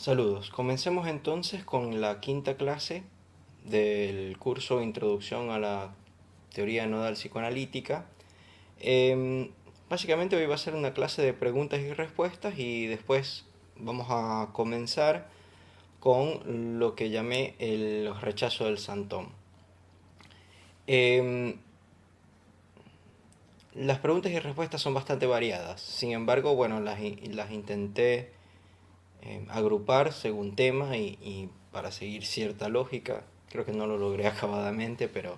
Saludos. Comencemos entonces con la quinta clase del curso Introducción a la Teoría Nodal Psicoanalítica. Básicamente hoy va a ser una clase de preguntas y respuestas y después vamos a comenzar con lo que llamé el rechazo del santón. Las preguntas y respuestas son bastante variadas, sin embargo, bueno, las intenté agrupar según tema y para seguir cierta lógica. Creo que no lo logré acabadamente, pero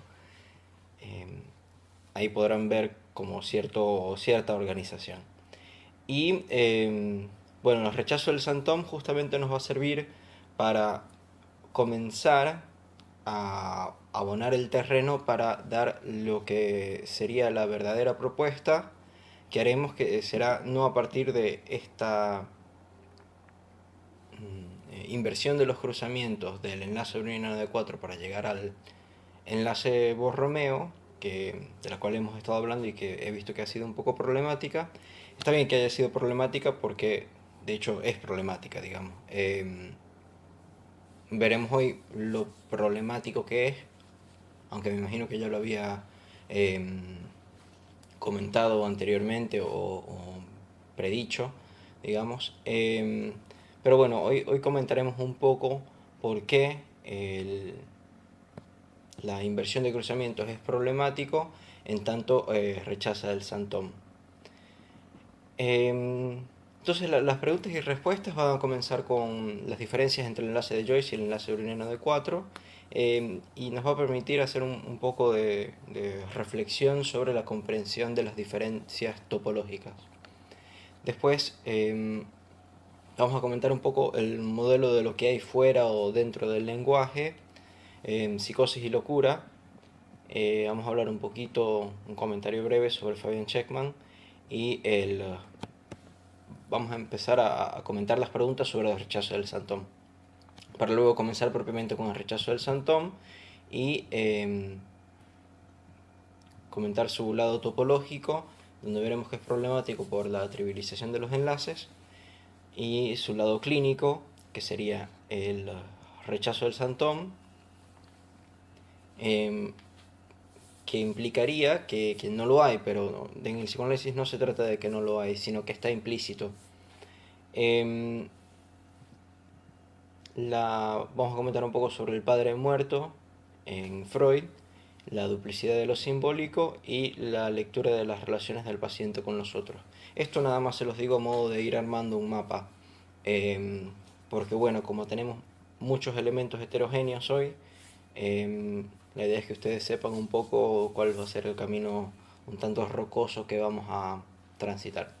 eh, ahí podrán ver como cierta organización. Y bueno, el rechazo del Santón justamente nos va a servir para comenzar a abonar el terreno para dar lo que sería la verdadera propuesta que haremos, que será no a partir de esta inversión de los cruzamientos del enlace browniano de 4 para llegar al enlace Borromeo, de la cual hemos estado hablando y que he visto que ha sido un poco problemática. Está bien que haya sido problemática porque de hecho es problemática, digamos. Veremos hoy lo problemático que es, aunque me imagino que ya lo había eh, comentado anteriormente o predicho, digamos. Pero bueno, hoy comentaremos un poco por qué la inversión de cruzamientos es problemático en tanto rechaza el Santón. Entonces las preguntas y respuestas van a comenzar con las diferencias entre el enlace de Joyce y el enlace browniano de 4 y nos va a permitir hacer un poco de reflexión sobre la comprensión de las diferencias topológicas. Después vamos a comentar un poco el modelo de lo que hay fuera o dentro del lenguaje, psicosis y locura. Vamos a hablar un poquito, un comentario breve sobre Fabian Checkman y vamos a empezar a comentar las preguntas sobre el rechazo del Santón, para luego comenzar propiamente con el rechazo del Santón y comentar su lado topológico, donde veremos que es problemático por la trivialización de los enlaces, y su lado clínico, que sería el rechazo del Santón, que implicaría que no lo hay, pero en el psicoanálisis no se trata de que no lo hay, sino que está implícito. Eh, Vamos a comentar un poco sobre el padre muerto en Freud, la duplicidad de lo simbólico y la lectura de las relaciones del paciente con los otros. Esto nada más se los digo a modo de ir armando un mapa, eh, porque bueno, como tenemos muchos elementos heterogéneos hoy, la idea es que ustedes sepan un poco cuál va a ser el camino un tanto rocoso que vamos a transitar.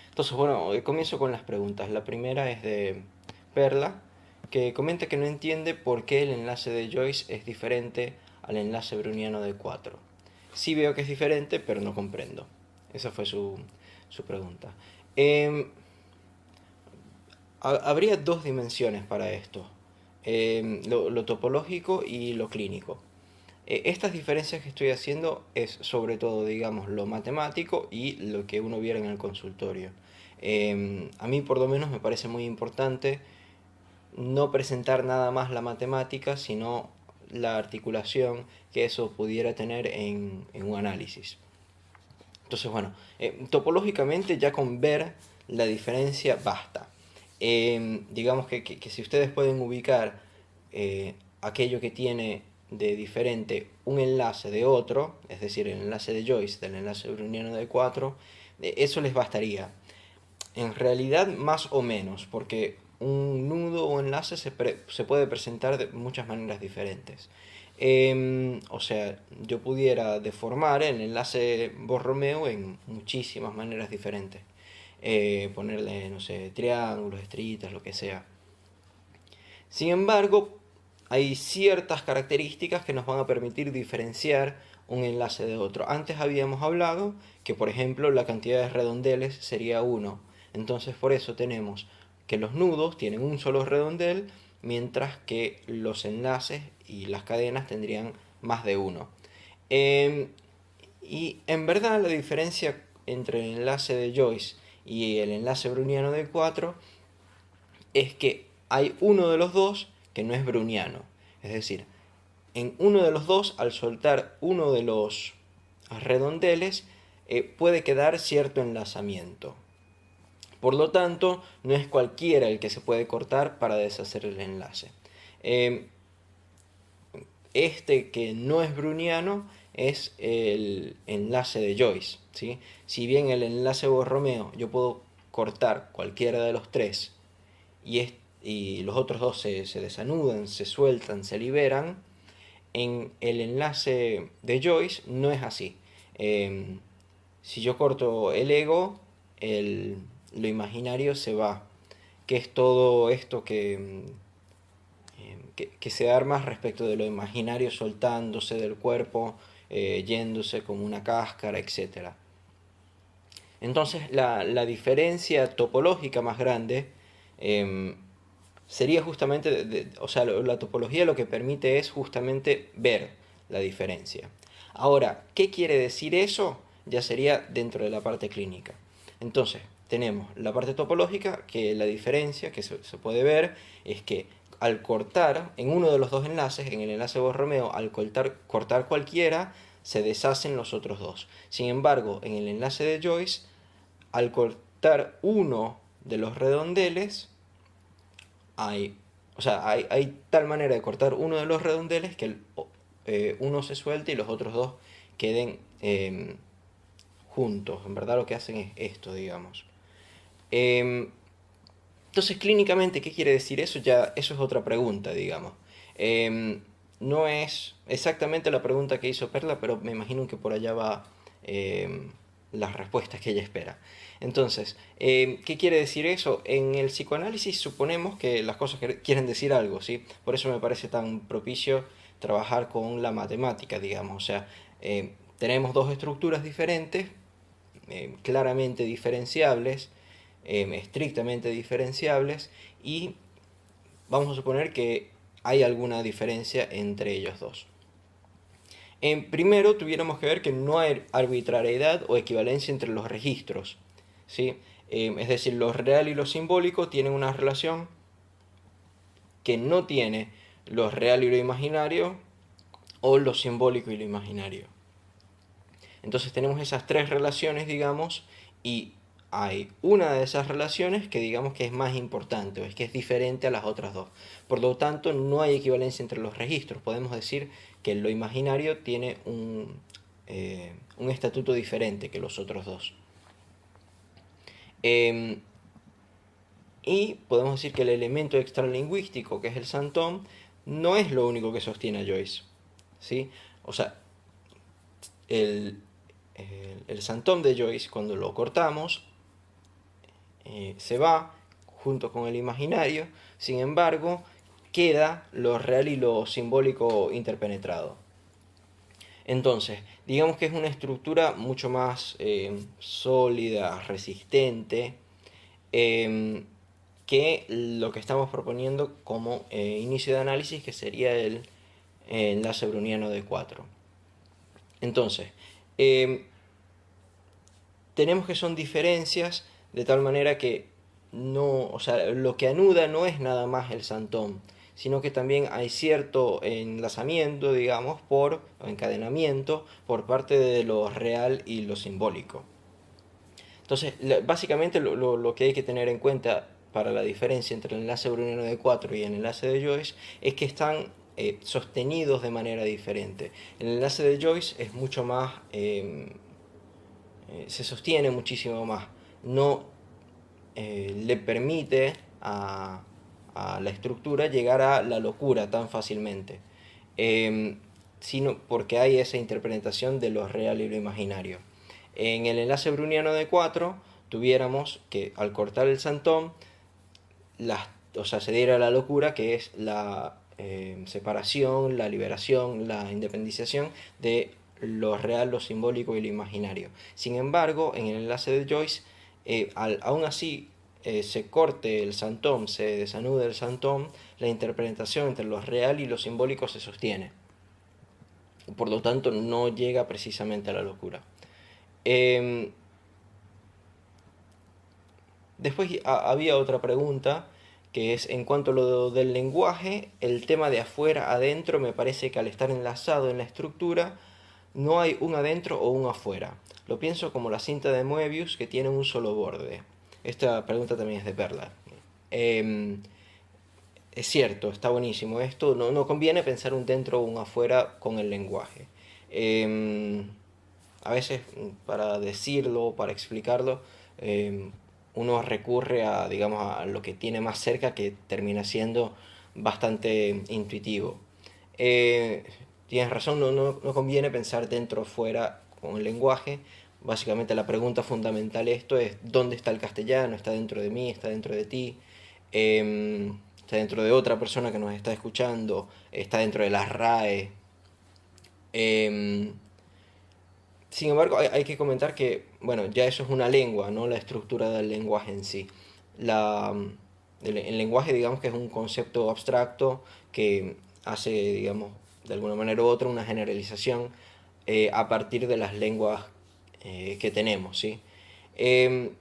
Entonces, bueno, comienzo con las preguntas. La primera es de Perla, que comenta que no entiende por qué el enlace de Joyce es diferente al enlace browniano de 4. Sí veo que es diferente, pero no comprendo. Esa fue su pregunta. Eh, Habría dos dimensiones para esto, lo topológico y lo clínico. Estas diferencias que estoy haciendo es sobre todo, digamos, lo matemático y lo que uno viera en el consultorio. A mí por lo menos me parece muy importante no presentar nada más la matemática, sino la articulación que eso pudiera tener en un análisis. Entonces, bueno, topológicamente ya con ver la diferencia basta. Digamos que si ustedes pueden ubicar aquello que tiene de diferente un enlace de otro, es decir, el enlace de Joyce del enlace browniano de 4, eso les bastaría. En realidad más o menos, porque un nudo o enlace se puede presentar de muchas maneras diferentes. O sea, yo pudiera deformar el enlace Borromeo en muchísimas maneras diferentes. Ponerle, no sé, triángulos, estrellitas, lo que sea. Sin embargo, hay ciertas características que nos van a permitir diferenciar un enlace de otro. Antes habíamos hablado que, por ejemplo, la cantidad de redondeles sería 1. Entonces, por eso tenemos que los nudos tienen un solo redondel, mientras que los enlaces y las cadenas tendrían más de uno. Y en verdad la diferencia entre el enlace de Joyce y el enlace browniano de 4 es que hay uno de los dos que no es browniano. Es decir, en uno de los dos, al soltar uno de los redondeles, puede quedar cierto enlazamiento. Por lo tanto, no es cualquiera el que se puede cortar para deshacer el enlace. Este que no es browniano es el enlace de Joyce, ¿sí? Si bien el enlace Borromeo yo puedo cortar cualquiera de los tres y los otros dos se desanudan, se sueltan, se liberan, en el enlace de Joyce no es así. Si yo corto el ego, lo imaginario se va, que es todo esto que se arma respecto de lo imaginario soltándose del cuerpo, yéndose como una cáscara, etc. Entonces la diferencia topológica más grande sería justamente, o sea, la topología lo que permite es justamente ver la diferencia. Ahora, ¿qué quiere decir eso? Ya sería dentro de la parte clínica. Entonces, tenemos la parte topológica, que la diferencia que se puede ver es que al cortar en uno de los dos enlaces, en el enlace Borromeo, al cortar cualquiera, se deshacen los otros dos. Sin embargo, en el enlace de Joyce, al cortar uno de los redondeles, hay tal manera de cortar uno de los redondeles que uno se suelte y los otros dos queden juntos. En verdad lo que hacen es esto, digamos. Entonces, clínicamente, ¿qué quiere decir eso? Ya, eso es otra pregunta, digamos. No es exactamente la pregunta que hizo Perla, pero me imagino que por allá va las respuestas que ella espera. Entonces, ¿qué quiere decir eso? En el psicoanálisis suponemos que las cosas quieren decir algo, ¿sí? Por eso me parece tan propicio trabajar con la matemática, digamos. O sea, tenemos dos estructuras diferentes, claramente diferenciables, estrictamente diferenciables, y vamos a suponer que hay alguna diferencia entre ellos dos. Primero tuviéramos que ver que no hay arbitrariedad o equivalencia entre los registros, ¿sí? Es decir, lo real y lo simbólico tienen una relación que no tiene lo real y lo imaginario, o lo simbólico y lo imaginario. Entonces tenemos esas tres relaciones, digamos, y hay una de esas relaciones que digamos que es más importante, o es que es diferente a las otras dos. Por lo tanto, no hay equivalencia entre los registros. Podemos decir que lo imaginario tiene un estatuto diferente que los otros dos. Y podemos decir que el elemento extralingüístico, que es el Santón, no es lo único que sostiene a Joyce, ¿sí? O sea, el Santón de Joyce, cuando lo cortamos, se va junto con el imaginario, sin embargo, queda lo real y lo simbólico interpenetrado. Entonces, digamos que es una estructura mucho más sólida, resistente, que lo que estamos proponiendo como inicio de análisis, que sería el enlace browniano de 4. Entonces, tenemos que son diferencias de tal manera que no, o sea, lo que anuda no es nada más el Santón, sino que también hay cierto enlazamiento, digamos, o encadenamiento por parte de lo real y lo simbólico. Entonces, básicamente lo que hay que tener en cuenta para la diferencia entre el enlace browniano de 4 y el enlace de Joyce es que están sostenidos de manera diferente. El enlace de Joyce es mucho más, se sostiene muchísimo más, no le permite a la estructura llegar a la locura tan fácilmente, sino porque hay esa interpretación de lo real y lo imaginario. En el enlace browniano de 4 tuviéramos que al cortar el Santón, se diera la locura, que es la separación, la liberación, la independización de lo real, lo simbólico y lo imaginario. Sin embargo, en el enlace de Joyce, aún así se corte el Santón, se desanude el Santón, la interpretación entre lo real y lo simbólico se sostiene. Por lo tanto, no llega precisamente a la locura. Después había otra pregunta que es en cuanto a lo del lenguaje, el tema de afuera, adentro, me parece que al estar enlazado en la estructura, no hay un adentro o un afuera. Lo pienso como la cinta de Moebius que tiene un solo borde. Esta pregunta también es de Perla. Eh, es cierto, está buenísimo esto. No conviene pensar un dentro o un afuera con el lenguaje. Eh, a veces para decirlo, para explicarlo, uno recurre a, digamos, a lo que tiene más cerca, que termina siendo bastante intuitivo. Eh, tienes razón, no conviene pensar dentro o fuera con el lenguaje. Básicamente la pregunta fundamental esto es: ¿dónde está el castellano? ¿Está dentro de mí? ¿Está dentro de ti? ¿Está dentro de otra persona que nos está escuchando? ¿Está dentro de las RAE? Eh, Sin embargo, hay que comentar que, bueno, ya eso es una lengua, no la estructura del lenguaje en sí. La, el lenguaje, digamos que es un concepto abstracto que hace, digamos, de alguna manera u otra, una generalización a partir de las lenguas que tenemos, ¿sí? Eh,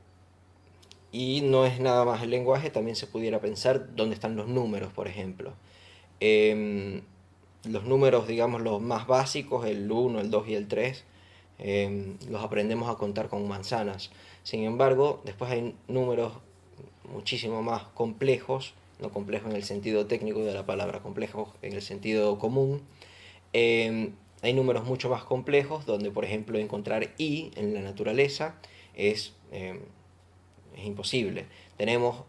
y no es nada más el lenguaje, también se pudiera pensar dónde están los números, por ejemplo. Eh, los números, digamos, los más básicos, el uno, el 2 y el 3, los aprendemos a contar con manzanas. Sin embargo, después hay números muchísimo más complejos, no complejos en el sentido técnico de la palabra, complejos en el sentido común. Hay números mucho más complejos donde, por ejemplo, encontrar i en la naturaleza es imposible. Tenemos,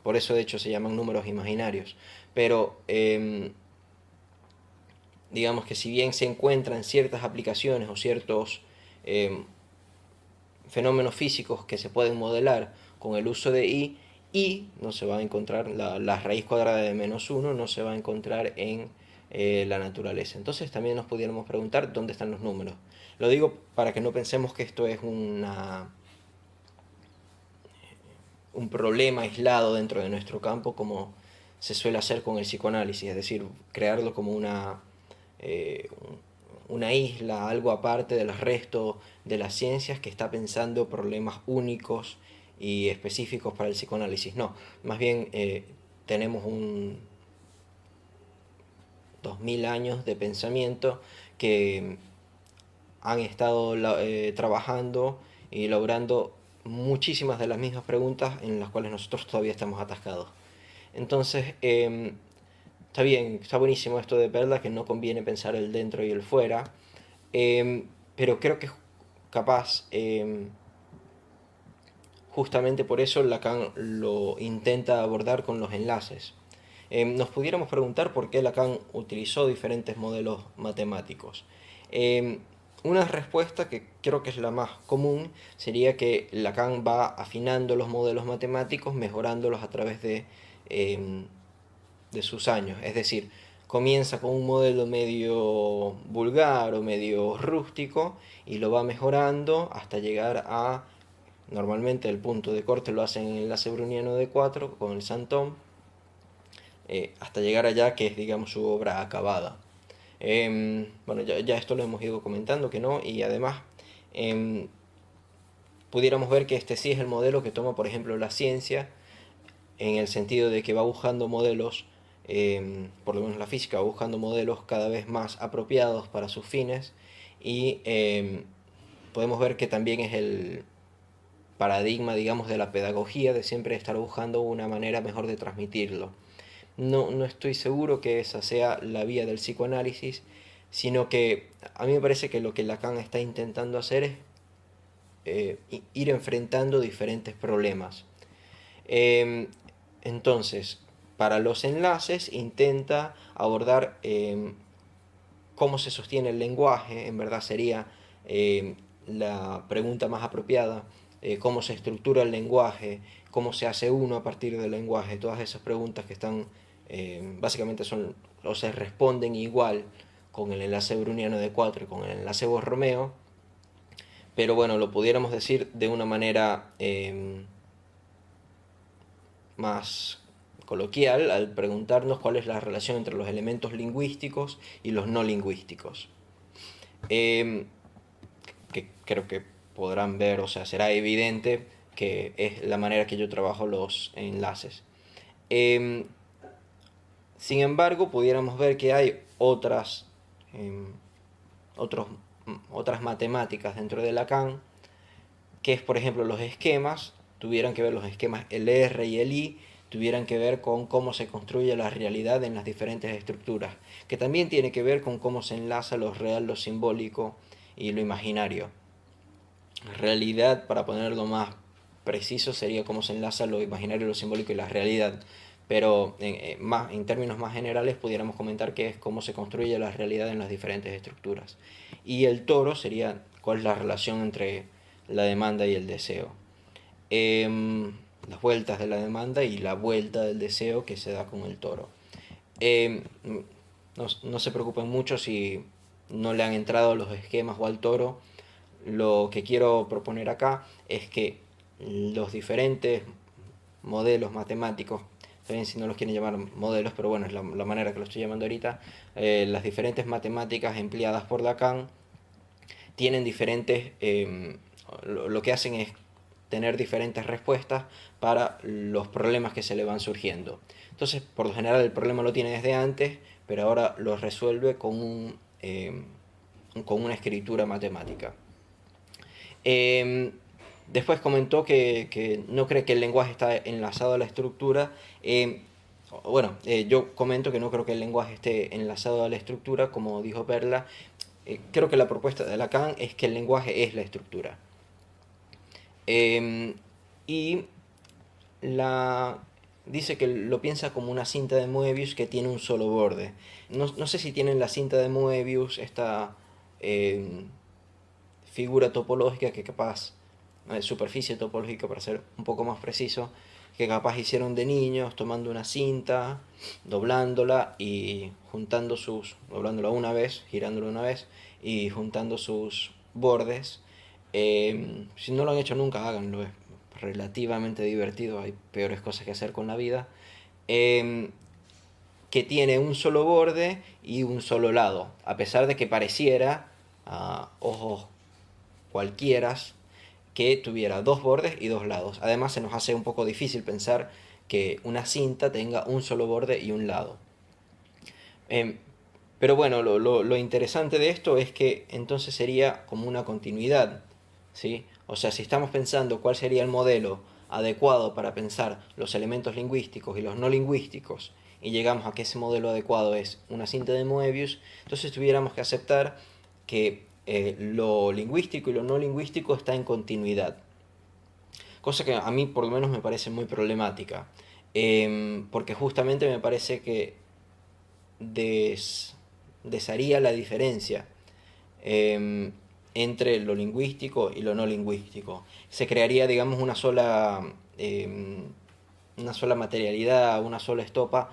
por eso de hecho se llaman números imaginarios, pero digamos que si bien se encuentran ciertas aplicaciones o ciertos eh, fenómenos físicos que se pueden modelar con el uso de i no se va a encontrar, la raíz cuadrada de -1 no se va a encontrar en la naturaleza. Entonces también nos pudiéramos preguntar dónde están los números. Lo digo para que no pensemos que esto es un problema aislado dentro de nuestro campo, como se suele hacer con el psicoanálisis, es decir, crearlo como eh, una isla, algo aparte del resto de las ciencias que está pensando problemas únicos y específicos para el psicoanálisis. No, más bien tenemos 2000 años de pensamiento que han estado trabajando y logrando muchísimas de las mismas preguntas en las cuales nosotros todavía estamos atascados. Entonces, está bien, está buenísimo esto de Perla, que no conviene pensar el dentro y el fuera, pero creo que capaz, justamente por eso Lacan lo intenta abordar con los enlaces. Nos pudiéramos preguntar por qué Lacan utilizó diferentes modelos matemáticos. Eh, una respuesta que creo que es la más común sería que Lacan va afinando los modelos matemáticos, mejorándolos a través de sus años. Es decir, comienza con un modelo medio vulgar o medio rústico y lo va mejorando hasta llegar a, normalmente el punto de corte lo hacen en el enlace browniano de 4 con el Santón, hasta llegar allá que es, digamos, su obra acabada. Bueno, ya esto lo hemos ido comentando que no, y además pudiéramos ver que este sí es el modelo que toma, por ejemplo, la ciencia, en el sentido de que va buscando modelos, por lo menos la física va buscando modelos cada vez más apropiados para sus fines, y podemos ver que también es el paradigma, digamos, de la pedagogía, de siempre estar buscando una manera mejor de transmitirlo. No estoy seguro que esa sea la vía del psicoanálisis, sino que a mí me parece que lo que Lacan está intentando hacer es ir enfrentando diferentes problemas. Eh, entonces, para los enlaces intenta abordar cómo se sostiene el lenguaje, en verdad sería la pregunta más apropiada, cómo se estructura el lenguaje, cómo se hace uno a partir del lenguaje, todas esas preguntas que están, básicamente son, o se responden igual con el enlace browniano de 4 y con el enlace Borromeo, pero bueno, lo pudiéramos decir de una manera más coloquial al preguntarnos cuál es la relación entre los elementos lingüísticos y los no lingüísticos. Eh, que creo que podrán ver, o sea, será evidente que es la manera que yo trabajo los enlaces. Em, Sin embargo, pudiéramos ver que hay em, otros, otras matemáticas dentro de Lacan, que es, por ejemplo, los esquemas, tuvieran que ver los esquemas, el R y el I, tuvieran que ver con cómo se construye la realidad en las diferentes estructuras, que también tiene que ver con cómo se enlaza lo real, lo simbólico y lo imaginario. Realidad, para ponerlo más preciso, sería cómo se enlaza lo imaginario, lo simbólico y la realidad. Pero en términos más generales pudiéramos comentar que es cómo se construye la realidad en las diferentes estructuras. Y el toro sería cuál es la relación entre la demanda y el deseo. Las vueltas de la demanda y la vuelta del deseo que se da con el toro. Em, no se preocupen mucho si no le han entrado los esquemas o al toro. Lo que quiero proponer acá es que los diferentes modelos matemáticos, saben si no los quieren llamar modelos, pero bueno, es la manera que lo estoy llamando ahorita, las diferentes matemáticas empleadas por Lacan tienen diferentes, lo que hacen es tener diferentes respuestas para los problemas que se le van surgiendo. Entonces, por lo general el problema lo tiene desde antes, pero ahora lo resuelve con una escritura matemática. Después comentó que no cree que el lenguaje está enlazado a la estructura. Yo comento que no creo que el lenguaje esté enlazado a la estructura, como dijo Perla. Creo que la propuesta de Lacan es que el lenguaje es la estructura. Y la, dice que lo piensa como una cinta de Moebius que tiene un solo borde. No sé si tienen la cinta de Moebius, esta figura topológica que capaz, superficie topológica para ser un poco más preciso, que capaz hicieron de niños tomando una cinta, doblándola y doblándola una vez, girándola una vez y juntando sus bordes. Si no lo han hecho nunca, háganlo, es relativamente divertido, hay peores cosas que hacer con la vida. Que tiene un solo borde y un solo lado, a pesar de que pareciera a ojos cualquiera que tuviera dos bordes y dos lados. Además se nos hace un poco difícil pensar que una cinta tenga un solo borde y un lado. Pero bueno, lo interesante de esto es que entonces sería como una continuidad, ¿sí? O sea, si estamos pensando cuál sería el modelo adecuado para pensar los elementos lingüísticos y los no lingüísticos, y llegamos a que ese modelo adecuado es una cinta de Moebius, entonces tuviéramos que aceptar que lo lingüístico y lo no lingüístico está en continuidad. Cosa que a mí por lo menos me parece muy problemática. Porque justamente me parece que desharía la diferencia entre lo lingüístico y lo no lingüístico. Se crearía, digamos, una sola materialidad, una sola estopa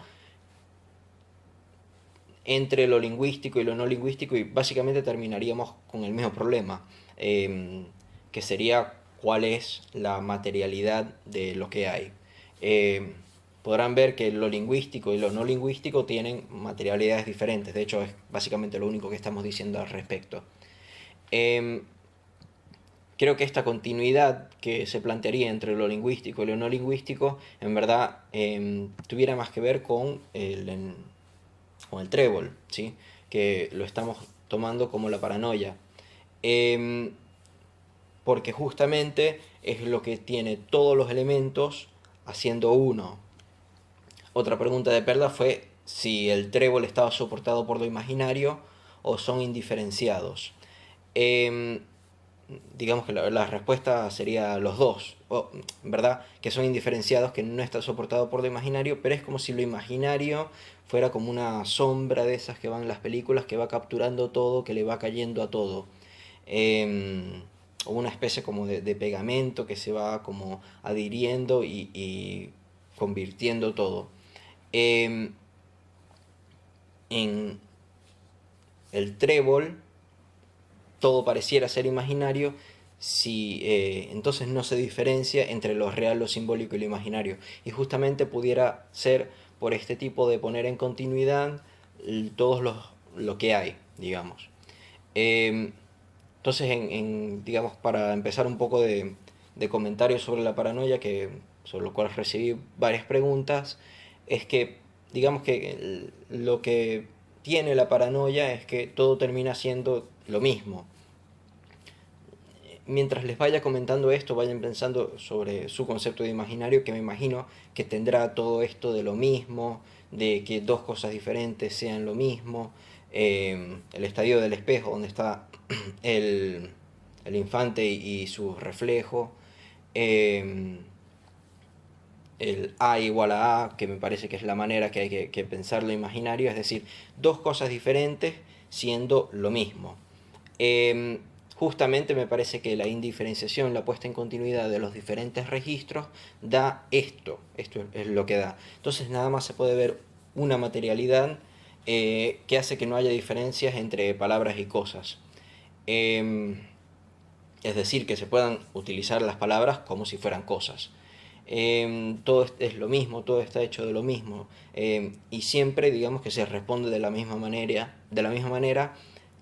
entre lo lingüístico y lo no lingüístico y básicamente terminaríamos con el mismo problema, que sería cuál es la materialidad de lo que hay. Podrán ver que lo lingüístico y lo no lingüístico tienen materialidades diferentes, de hecho es básicamente lo único que estamos diciendo al respecto. Creo que esta continuidad que se plantearía entre lo lingüístico y lo no lingüístico en verdad tuviera más que ver con el trébol, ¿sí? Que lo estamos tomando como la paranoia. Porque justamente es lo que tiene todos los elementos haciendo uno. Otra pregunta de Perla fue si el trébol estaba soportado por lo imaginario o son indiferenciados. Digamos que la respuesta sería los dos, ¿verdad? Que son indiferenciados, que no está soportado por lo imaginario, pero es como si lo imaginario fuera como una sombra de esas que van en las películas, que va capturando todo, que le va cayendo a todo. O una especie como de pegamento que se va como adhiriendo y convirtiendo todo. En el trébol todo pareciera ser imaginario, si entonces no se diferencia entre lo real, lo simbólico y lo imaginario. Y justamente pudiera ser por este tipo de poner en continuidad lo que hay, digamos. Entonces, digamos, para empezar un poco de comentarios sobre la paranoia, sobre lo cual recibí varias preguntas, es que, digamos que lo que tiene la paranoia es que todo termina siendo lo mismo. Mientras les vaya comentando esto, vayan pensando sobre su concepto de imaginario, que me imagino que tendrá todo esto de lo mismo, de que dos cosas diferentes sean lo mismo. El estadio del espejo, donde está el, el infante y su reflejo. Eh, el A igual a A, que me parece que es la manera que hay que pensar lo imaginario, es decir, dos cosas diferentes siendo lo mismo. Eh, Justamente me parece que la indiferenciación, la puesta en continuidad de los diferentes registros, da esto es lo que da. Entonces nada más se puede ver una materialidad que hace que no haya diferencias entre palabras y cosas. Eh, es decir, que se puedan utilizar las palabras como si fueran cosas. Todo es lo mismo, todo está hecho de lo mismo, y siempre digamos que se responde de la misma manera,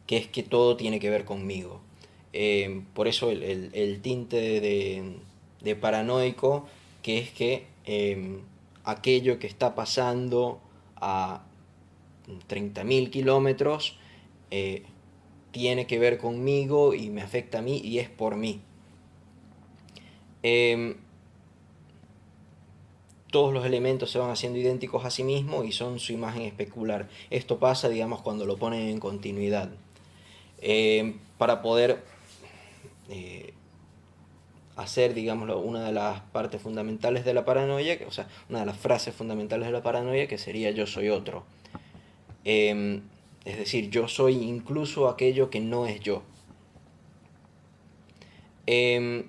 que es que todo tiene que ver conmigo. Por eso el tinte de paranoico, que es que aquello que está pasando a 30.000 kilómetros tiene que ver conmigo y me afecta a mí y es por mí. Eh, Todos los elementos se van haciendo idénticos a sí mismos y son su imagen especular. Esto pasa, digamos, cuando lo ponen en continuidad. Para poder eh, hacer, digamos, una de las partes fundamentales de la paranoia, o sea, una de las frases fundamentales de la paranoia, que sería yo soy otro. Es decir, yo soy incluso aquello que no es yo. Eh,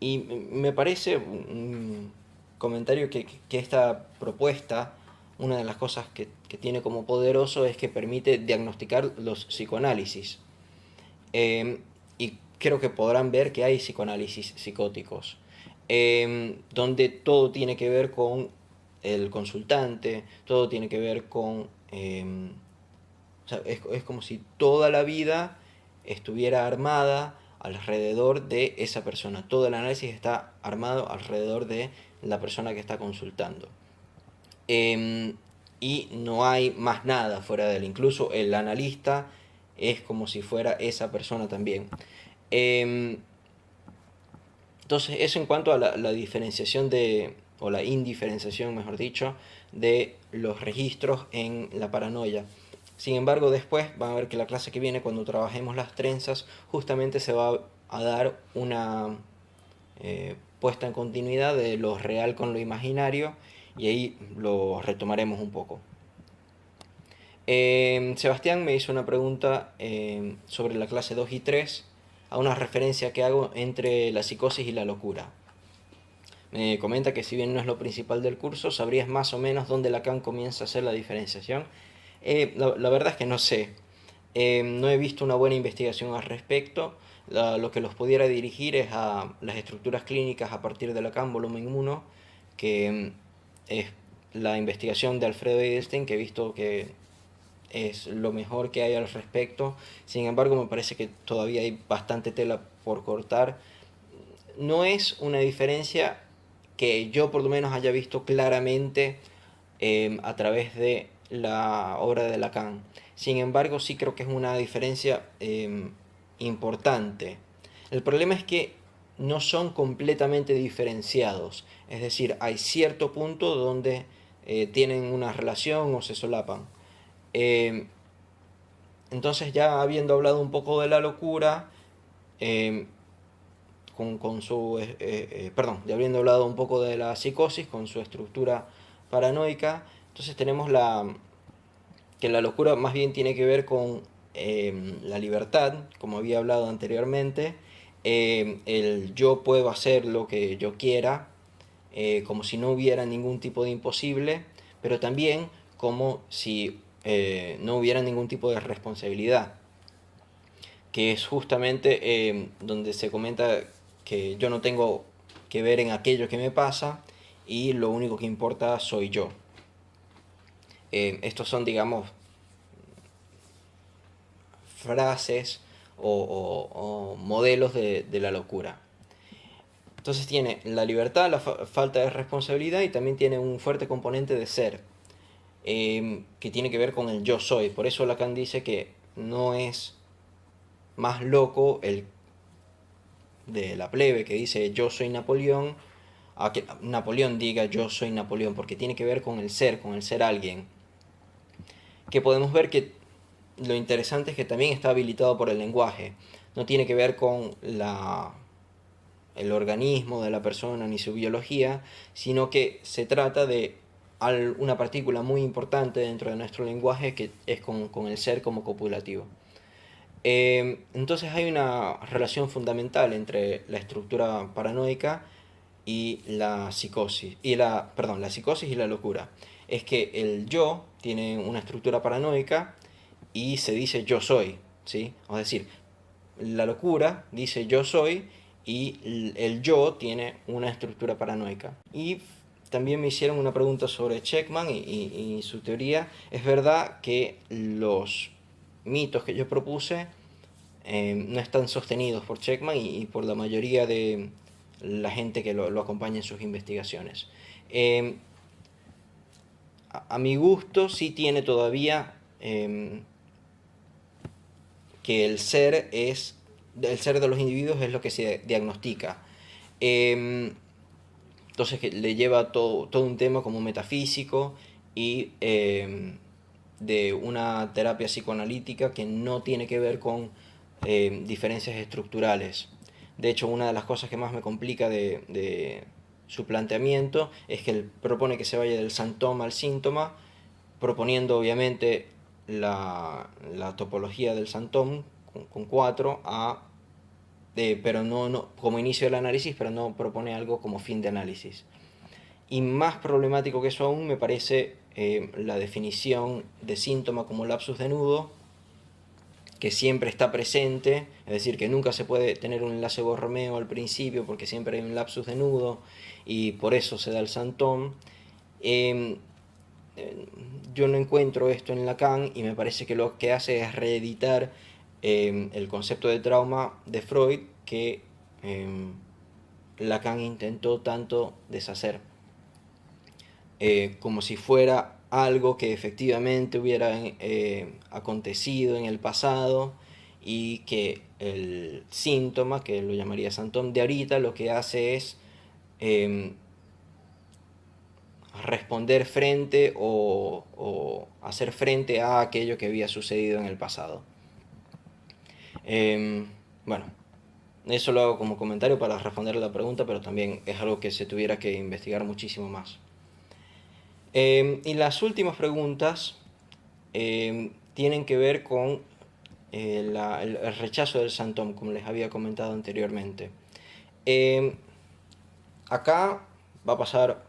Y me parece un comentario que esta propuesta, una de las cosas que tiene como poderoso es que permite diagnosticar los psicoanálisis. Y creo que podrán ver que hay psicoanálisis psicóticos, donde todo tiene que ver con el consultante, todo tiene que ver con... o sea, es como si toda la vida estuviera armada alrededor de esa persona. Todo el análisis está armado alrededor de la persona que está consultando. Eh, y no hay más nada fuera de él. Incluso el analista es como si fuera esa persona también. Eh, entonces, eso en cuanto a la diferenciación o la indiferenciación, mejor dicho, de los registros en la paranoia. Sin embargo, después van a ver que la clase que viene, cuando trabajemos las trenzas, justamente se va a dar una puesta en continuidad de lo real con lo imaginario, y ahí lo retomaremos un poco. Sebastián me hizo una pregunta sobre la clase 2 y 3, a una referencia que hago entre la psicosis y la locura. Me comenta que si bien no es lo principal del curso, ¿sabrías más o menos dónde Lacan comienza a hacer la diferenciación? La verdad es que no sé. No he visto una buena investigación al respecto. Lo que los pudiera dirigir es a las estructuras clínicas a partir de Lacan, volumen 1, que es la investigación de Alfredo Edelstein, que he visto que es lo mejor que hay al respecto. Sin embargo, me parece que todavía hay bastante tela por cortar. No es una diferencia que yo por lo menos haya visto claramente a través de la obra de Lacan. Sin embargo, sí creo que es una diferencia importante. El problema es que no son completamente diferenciados. Es decir, hay cierto punto donde tienen una relación o se solapan. Eh, entonces, ya habiendo hablado un poco de la locura, eh, con su, perdón, ya habiendo hablado un poco de la psicosis con su estructura paranoica, entonces tenemos que la locura más bien tiene que ver con la libertad, como había hablado anteriormente, el yo puedo hacer lo que yo quiera, como si no hubiera ningún tipo de imposible, pero también como si no hubiera ningún tipo de responsabilidad, que es justamente donde se comenta que yo no tengo que ver en aquello que me pasa y lo único que importa soy yo. Estos son, digamos, frases o modelos de la locura. Entonces tiene la libertad, la falta de responsabilidad y también tiene un fuerte componente de ser, que tiene que ver con el yo soy. Por eso Lacan dice que no es más loco el de la plebe que dice yo soy Napoleón, a que Napoleón diga yo soy Napoleón, porque tiene que ver con el ser alguien. Que podemos ver que lo interesante es que también está habilitado por el lenguaje. No tiene que ver con el organismo de la persona ni su biología, sino que se trata de una partícula muy importante dentro de nuestro lenguaje que es con el ser como copulativo. Entonces hay una relación fundamental entre la estructura paranoica y la psicosis, la psicosis y la locura. Es que el yo tiene una estructura paranoica y se dice yo soy, ¿sí? Es decir, la locura dice yo soy y el yo tiene una estructura paranoica. Y también me hicieron una pregunta sobre Checkman y su teoría. Es verdad que los mitos que yo propuse no están sostenidos por Checkman y por la mayoría de la gente que lo acompaña en sus investigaciones. Eh, a mi gusto sí tiene todavía que el ser de los individuos es lo que se diagnostica. Entonces que le lleva todo un tema como metafísico y de una terapia psicoanalítica que no tiene que ver con diferencias estructurales. De hecho, una de las cosas que más me complica de su planteamiento es que él propone que se vaya del síntoma al síntoma, proponiendo obviamente la topología del Santón con 4 pero no como inicio del análisis, pero no propone algo como fin de análisis. Y más problemático que eso aún me parece la definición de síntoma como lapsus de nudo, que siempre está presente, es decir, que nunca se puede tener un enlace Borromeo al principio porque siempre hay un lapsus de nudo y por eso se da el Santón. Yo no encuentro esto en Lacan y me parece que lo que hace es reeditar el concepto de trauma de Freud que Lacan intentó tanto deshacer, como si fuera algo que efectivamente hubiera acontecido en el pasado y que el síntoma, que lo llamaría Santón de ahorita, lo que hace es responder frente o hacer frente a aquello que había sucedido en el pasado. Bueno, eso lo hago como comentario para responder a la pregunta, pero también es algo que se tuviera que investigar muchísimo más. Y las últimas preguntas tienen que ver con el rechazo del Santón, como les había comentado anteriormente. Acá va a pasar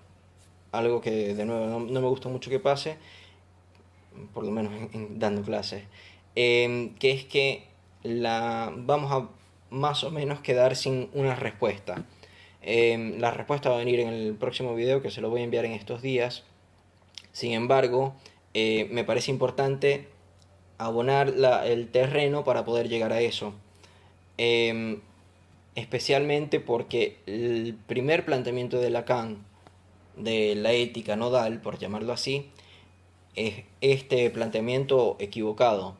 algo que de nuevo no me gusta mucho que pase, por lo menos dando clases, que es que vamos a más o menos quedar sin una respuesta. La respuesta va a venir en el próximo video, que se lo voy a enviar en estos días. Sin embargo, me parece importante abonar el terreno para poder llegar a eso. Especialmente porque el primer planteamiento de Lacan de la ética nodal, por llamarlo así, es este planteamiento equivocado.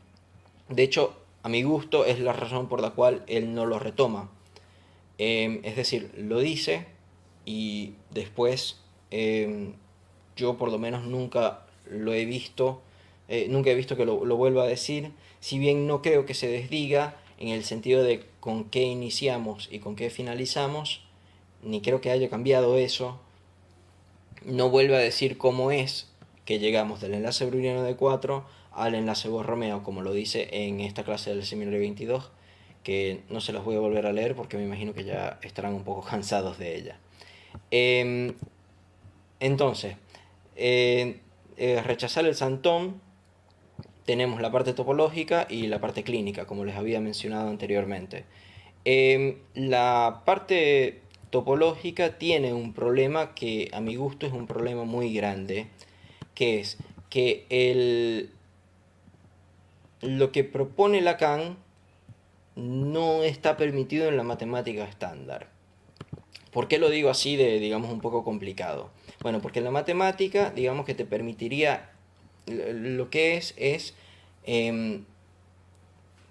De hecho, a mi gusto es la razón por la cual él no lo retoma. Es decir, lo dice y después yo por lo menos nunca lo he visto, nunca he visto que lo vuelva a decir, si bien no creo que se desdiga en el sentido de con qué iniciamos y con qué finalizamos, ni creo que haya cambiado eso. No vuelve a decir cómo es que llegamos del enlace browniano de 4 al enlace Borromeo, como lo dice en esta clase del seminario 22, que no se las voy a volver a leer porque me imagino que ya estarán un poco cansados de ella. Entonces, rechazar el Santón, tenemos la parte topológica y la parte clínica, como les había mencionado anteriormente. La parte topológica tiene un problema que a mi gusto es un problema muy grande, que es que lo que propone Lacan no está permitido en la matemática estándar. ¿Por qué lo digo así de, digamos, un poco complicado? Bueno, porque en la matemática, digamos que te permitiría, lo que es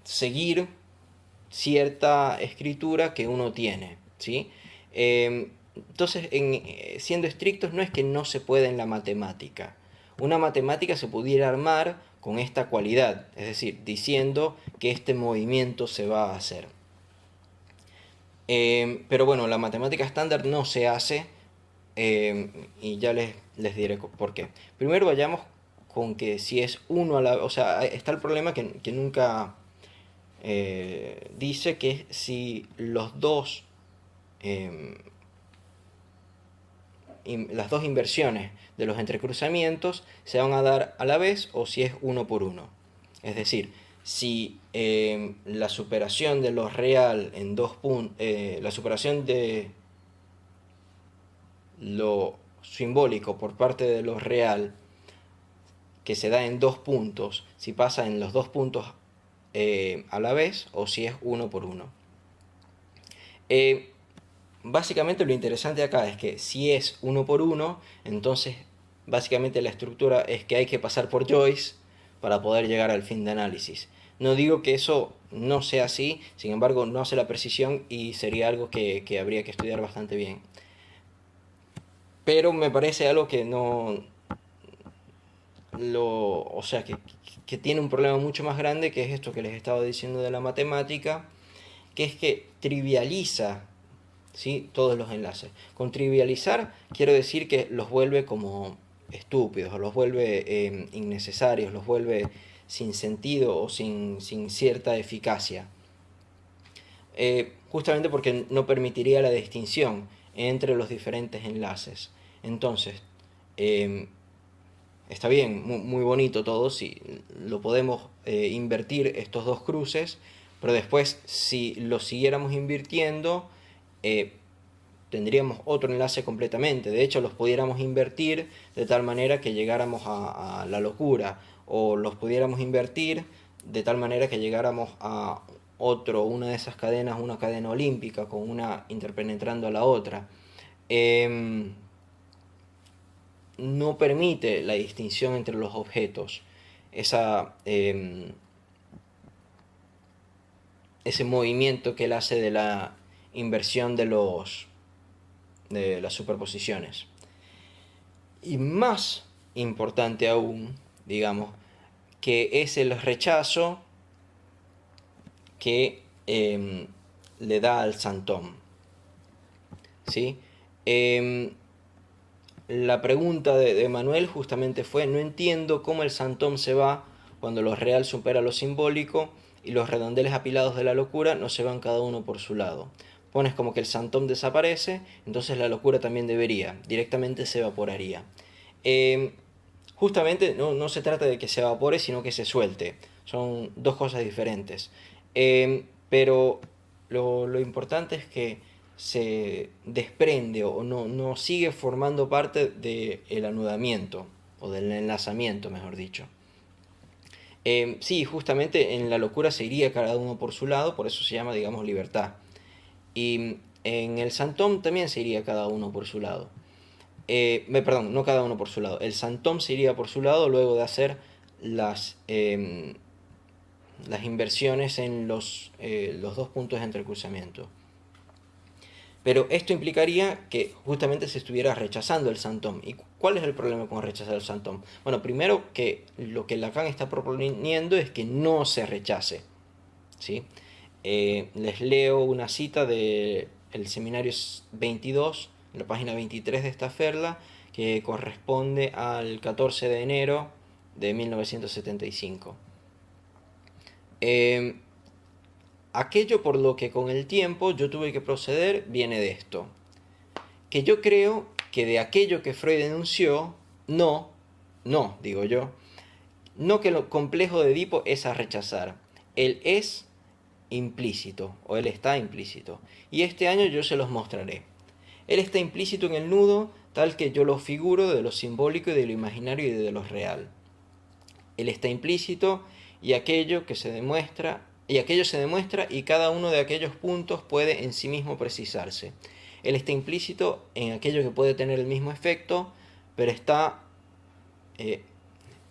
seguir cierta escritura que uno tiene, ¿sí? Entonces, siendo estrictos, no es que no se pueda en la matemática. Una matemática se pudiera armar con esta cualidad, es decir, diciendo que este movimiento se va a hacer. Pero bueno, la matemática estándar no se hace, y ya les diré por qué. Primero vayamos con que si es uno a la... O sea, está el problema que nunca dice que si los dos, las dos inversiones de los entrecruzamientos se van a dar a la vez o si es uno por uno. Es decir, si la superación de lo real en dos puntos, la superación de lo simbólico por parte de lo real que se da en dos puntos, si pasa en los dos puntos a la vez o si es uno por uno. Básicamente lo interesante acá es que si es uno por uno, entonces básicamente la estructura es que hay que pasar por Joyce para poder llegar al fin de análisis. No digo que eso no sea así, sin embargo no hace la precisión y sería algo que habría que estudiar bastante bien. Pero me parece algo que no... o sea, que tiene un problema mucho más grande, que es esto que les estaba diciendo de la matemática, que es que trivializa, ¿sí?, todos los enlaces. Con trivializar quiero decir que los vuelve como estúpidos, los vuelve innecesarios, los vuelve sin sentido o sin cierta eficacia. Justamente porque no permitiría la distinción entre los diferentes enlaces. Entonces, está bien, muy bonito todo, si lo podemos invertir estos dos cruces, pero después si lo siguiéramos invirtiendo, tendríamos otro enlace completamente. De hecho, los pudiéramos invertir de tal manera que llegáramos a la locura, o los pudiéramos invertir de tal manera que llegáramos a una de esas cadenas, una cadena olímpica, con una interpenetrando a la otra. No permite la distinción entre los objetos, ese movimiento que él hace de la inversión de las superposiciones. Y más importante aún, digamos, que es el rechazo que le da al Santón, ¿sí? La pregunta de Manuel justamente fue: no entiendo cómo el Santón se va cuando lo real supera lo simbólico y los redondeles apilados de la locura no se van cada uno por su lado. Pones como que el Santón desaparece, entonces la locura también debería, directamente se evaporaría. Justamente no se trata de que se evapore, sino que se suelte. Son dos cosas diferentes. Pero lo importante es que se desprende o no sigue formando parte del anudamiento, o del enlazamiento, mejor dicho. Sí, justamente en la locura se iría cada uno por su lado, por eso se llama, digamos, libertad. Y en el Santón también se iría cada uno por su lado. Perdón, no cada uno por su lado. El Santón se iría por su lado luego de hacer las inversiones en los dos puntos de entrecruzamiento. Pero esto implicaría que justamente se estuviera rechazando el Santón. ¿Y cuál es el problema con rechazar el Santón? Bueno, primero que lo que Lacan está proponiendo es que no se rechace, ¿sí? Les leo una cita del Seminario 22, en la página 23 de esta ferla, que corresponde al 14 de enero de 1975. Aquello por lo que con el tiempo yo tuve que proceder viene de esto: que yo creo que de aquello que Freud denunció, no digo yo, no que lo complejo de Edipo es a rechazar, él es implícito, o él está implícito, y este año yo se los mostraré. Él está implícito en el nudo, tal que yo lo figuro de lo simbólico y de lo imaginario y de lo real. Él está implícito y aquello se demuestra y cada uno de aquellos puntos puede en sí mismo precisarse. Él está implícito en aquello que puede tener el mismo efecto, pero está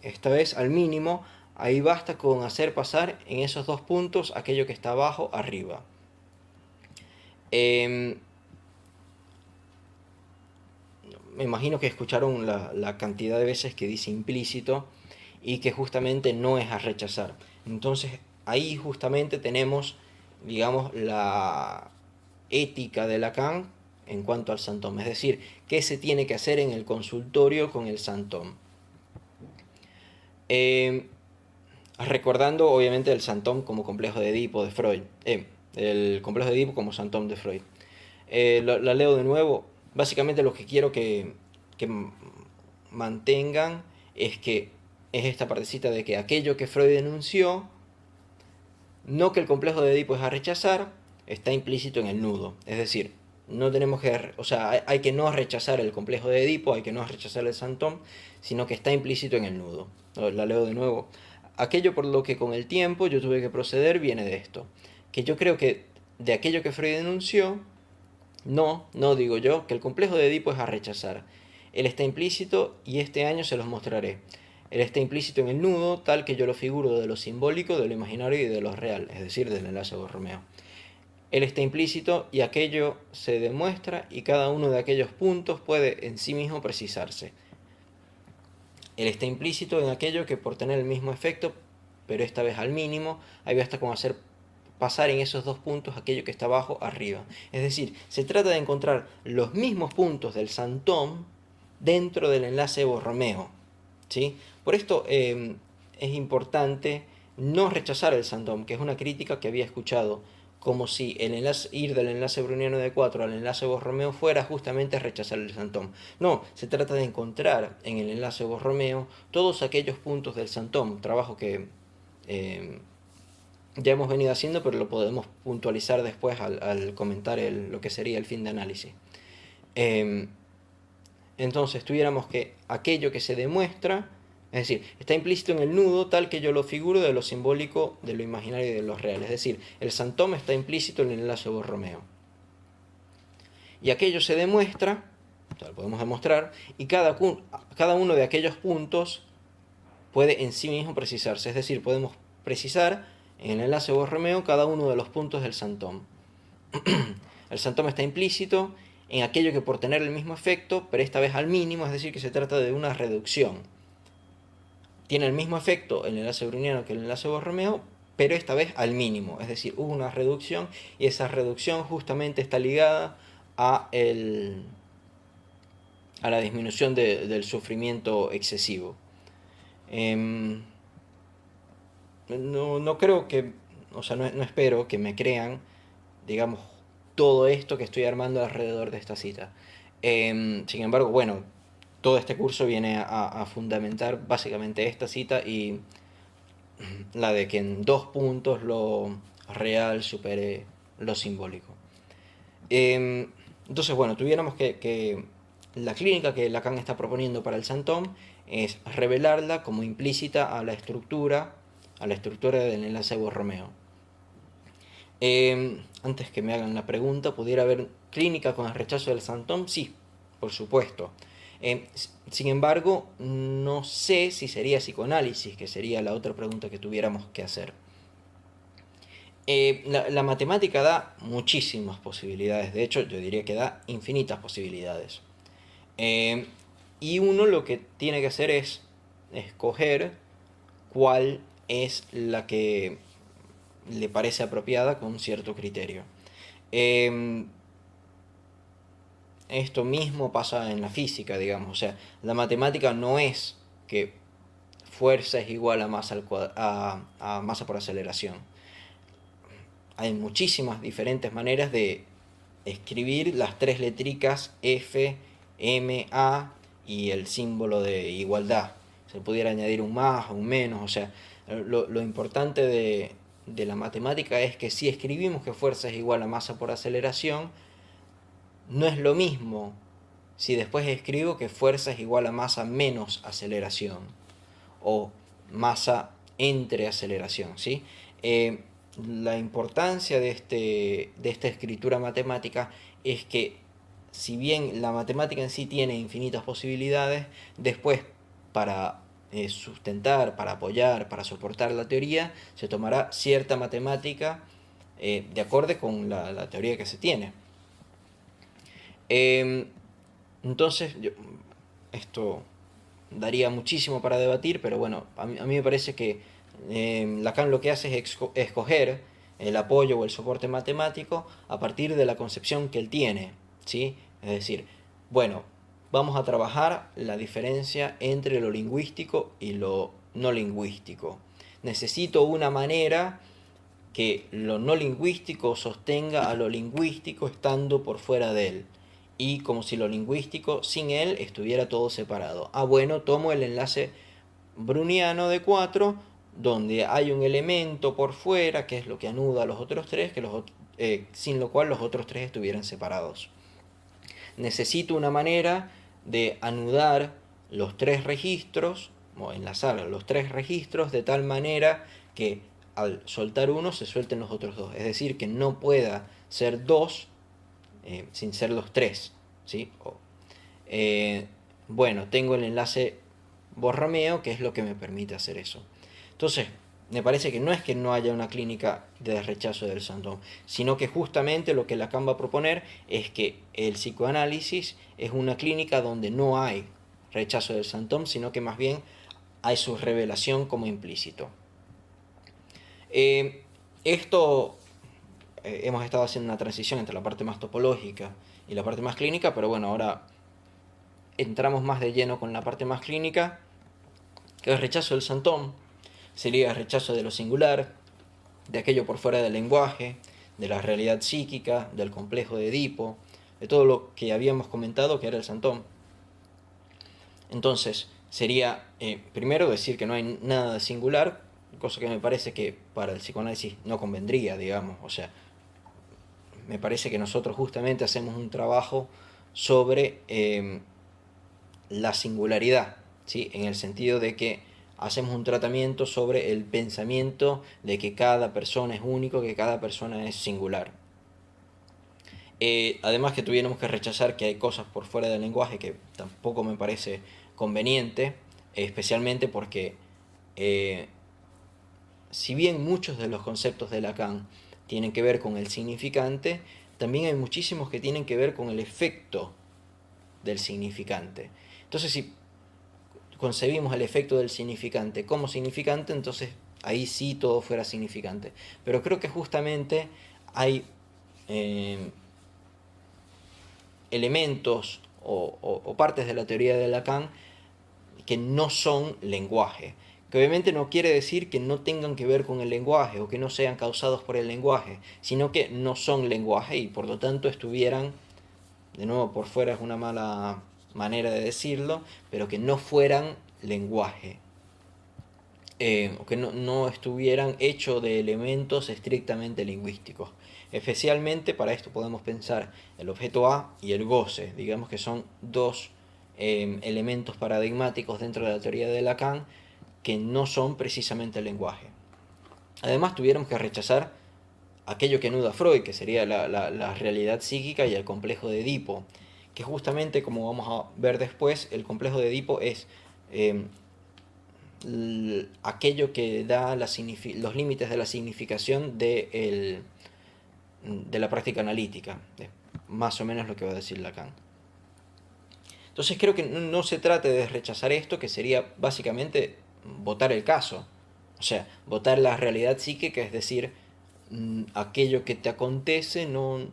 esta vez al mínimo. Ahí basta con hacer pasar en esos dos puntos aquello que está abajo arriba. Me imagino que escucharon la cantidad de veces que dice implícito y que justamente no es a rechazar. Entonces ahí justamente tenemos, digamos, la ética de Lacan en cuanto al Santón, es decir, qué se tiene que hacer en el consultorio con el Santón. Recordando obviamente el Santón como complejo de Edipo de Freud, el complejo de Edipo como Santón de Freud. La leo de nuevo. Básicamente lo que quiero que mantengan es que es esta partecita de que aquello que Freud denunció, no que el complejo de Edipo es a rechazar, está implícito en el nudo. Es decir, no tenemos que, o sea, hay que no rechazar el complejo de Edipo, hay que no rechazar el Santón, sino que está implícito en el nudo. La leo de nuevo. Aquello por lo que con el tiempo yo tuve que proceder viene de esto. Que yo creo que de aquello que Freud denunció, no digo yo, que el complejo de Edipo es a rechazar. Él está implícito y este año se los mostraré. Él está implícito en el nudo, tal que yo lo figuro de lo simbólico, de lo imaginario y de lo real, es decir, del enlace Borromeo. Él está implícito y aquello se demuestra y cada uno de aquellos puntos puede en sí mismo precisarse. Él está implícito en aquello que por tener el mismo efecto, pero esta vez al mínimo, ahí basta con hacer pasar en esos dos puntos aquello que está abajo arriba. Es decir, se trata de encontrar los mismos puntos del Santón dentro del enlace Borromeo, ¿sí? Por esto es importante no rechazar el Santón, que es una crítica que había escuchado, como si el enlace, ir del enlace browniano de 4 al enlace Borromeo fuera justamente rechazar el Santón. No, se trata de encontrar en el enlace Borromeo todos aquellos puntos del Santón, trabajo que ya hemos venido haciendo, pero lo podemos puntualizar después al comentar lo que sería el fin de análisis. Entonces tuviéramos que aquello que se demuestra, es decir, está implícito en el nudo tal que yo lo figuro de lo simbólico, de lo imaginario y de lo real. Es decir, el Santón está implícito en el enlace Borromeo. Y aquello se demuestra, o sea, lo podemos demostrar, y cada uno de aquellos puntos puede en sí mismo precisarse. Es decir, podemos precisar en el enlace Borromeo cada uno de los puntos del Santón. El Santón está implícito en aquello que por tener el mismo efecto, pero esta vez al mínimo, es decir, que se trata de una reducción. Tiene el mismo efecto el enlace browniano que el enlace Borromeo, pero esta vez al mínimo, es decir, hubo una reducción y esa reducción justamente está ligada a la disminución del sufrimiento excesivo. No creo que, o sea, no espero que me crean, digamos, todo esto que estoy armando alrededor de esta cita. Sin embargo, bueno, todo este curso viene a fundamentar básicamente esta cita y la de que en 2 puntos lo real supere lo simbólico. Entonces, bueno, tuviéramos que la clínica que Lacan está proponiendo para el Santón es revelarla como implícita a la estructura del enlace Borromeo. Antes que me hagan la pregunta, ¿pudiera haber clínica con el rechazo del Santón? Sí, por supuesto. Sin embargo, no sé si sería psicoanálisis, que sería la otra pregunta que tuviéramos que hacer. La matemática da muchísimas posibilidades, de hecho yo diría que da infinitas posibilidades. Y uno lo que tiene que hacer es escoger cuál es la que le parece apropiada con cierto criterio. Esto mismo pasa en la física, digamos, o sea, la matemática no es que fuerza es igual a masa, a masa por aceleración. Hay muchísimas diferentes maneras de escribir las 3 letricas F, M, A y el símbolo de igualdad. Se pudiera añadir un más, un menos, o sea, lo importante de la matemática es que si escribimos que fuerza es igual a masa por aceleración, no es lo mismo si después escribo que fuerza es igual a masa menos aceleración o masa entre aceleración, ¿sí? La importancia de esta escritura matemática es que si bien la matemática en sí tiene infinitas posibilidades, después para sustentar, para apoyar, para soportar la teoría, se tomará cierta matemática de acorde con la teoría que se tiene. Entonces, esto daría muchísimo para debatir, pero bueno, a mí me parece que Lacan lo que hace es escoger el apoyo o el soporte matemático a partir de la concepción que él tiene, ¿sí? Es decir, bueno, vamos a trabajar la diferencia entre lo lingüístico y lo no lingüístico. Necesito una manera que lo no lingüístico sostenga a lo lingüístico estando por fuera de él. Y como si lo lingüístico sin él estuviera todo separado. Ah, bueno, tomo el enlace browniano de 4, donde hay un elemento por fuera, que es lo que anuda a los otros tres, sin lo cual los otros tres estuvieran separados. Necesito una manera de anudar los tres registros, o enlazar los tres registros de tal manera que al soltar uno se suelten los otros dos. Es decir, que no pueda ser dos sin ser los tres. ¿Sí? Bueno, tengo el enlace Borromeo, que es lo que me permite hacer eso. Entonces, me parece que no es que no haya una clínica de rechazo del Santon, sino que justamente lo que Lacan va a proponer es que el psicoanálisis es una clínica donde no hay rechazo del Santon, sino que más bien hay su revelación como implícito. Esto hemos estado haciendo una transición entre la parte más topológica y la parte más clínica, pero bueno, ahora entramos más de lleno con la parte más clínica, que es rechazo del Santon. Sería el rechazo de lo singular, de aquello por fuera del lenguaje, de la realidad psíquica, del complejo de Edipo, de todo lo que habíamos comentado que era el Santon. Entonces, sería primero decir que no hay nada de singular, cosa que me parece que para el psicoanálisis no convendría, digamos. O sea, me parece que nosotros justamente hacemos un trabajo sobre la singularidad, ¿sí? En el sentido de que hacemos un tratamiento sobre el pensamiento de que cada persona es único, que cada persona es singular. Además que tuviéramos que rechazar que hay cosas por fuera del lenguaje que tampoco me parece conveniente, especialmente porque si bien muchos de los conceptos de Lacan tienen que ver con el significante, también hay muchísimos que tienen que ver con el efecto del significante. Entonces, si concebimos el efecto del significante como significante, entonces ahí sí todo fuera significante. Pero creo que justamente hay elementos o partes de la teoría de Lacan que no son lenguaje, que obviamente no quiere decir que no tengan que ver con el lenguaje o que no sean causados por el lenguaje, sino que no son lenguaje y por lo tanto estuvieran, de nuevo por fuera es una mala manera de decirlo, pero que no fueran lenguaje, o que no estuvieran hechos de elementos estrictamente lingüísticos. Especialmente para esto podemos pensar el objeto A y el goce, digamos que son dos elementos paradigmáticos dentro de la teoría de Lacan que no son precisamente el lenguaje. Además tuviéramos que rechazar aquello que anuda Freud, que sería la realidad psíquica y el complejo de Edipo, que justamente, como vamos a ver después, el complejo de Edipo es aquello que da los límites de la significación de la práctica analítica, es más o menos lo que va a decir Lacan. Entonces creo que no se trata de rechazar esto, que sería básicamente votar el caso, o sea, votar la realidad psíquica, es decir, aquello que te acontece no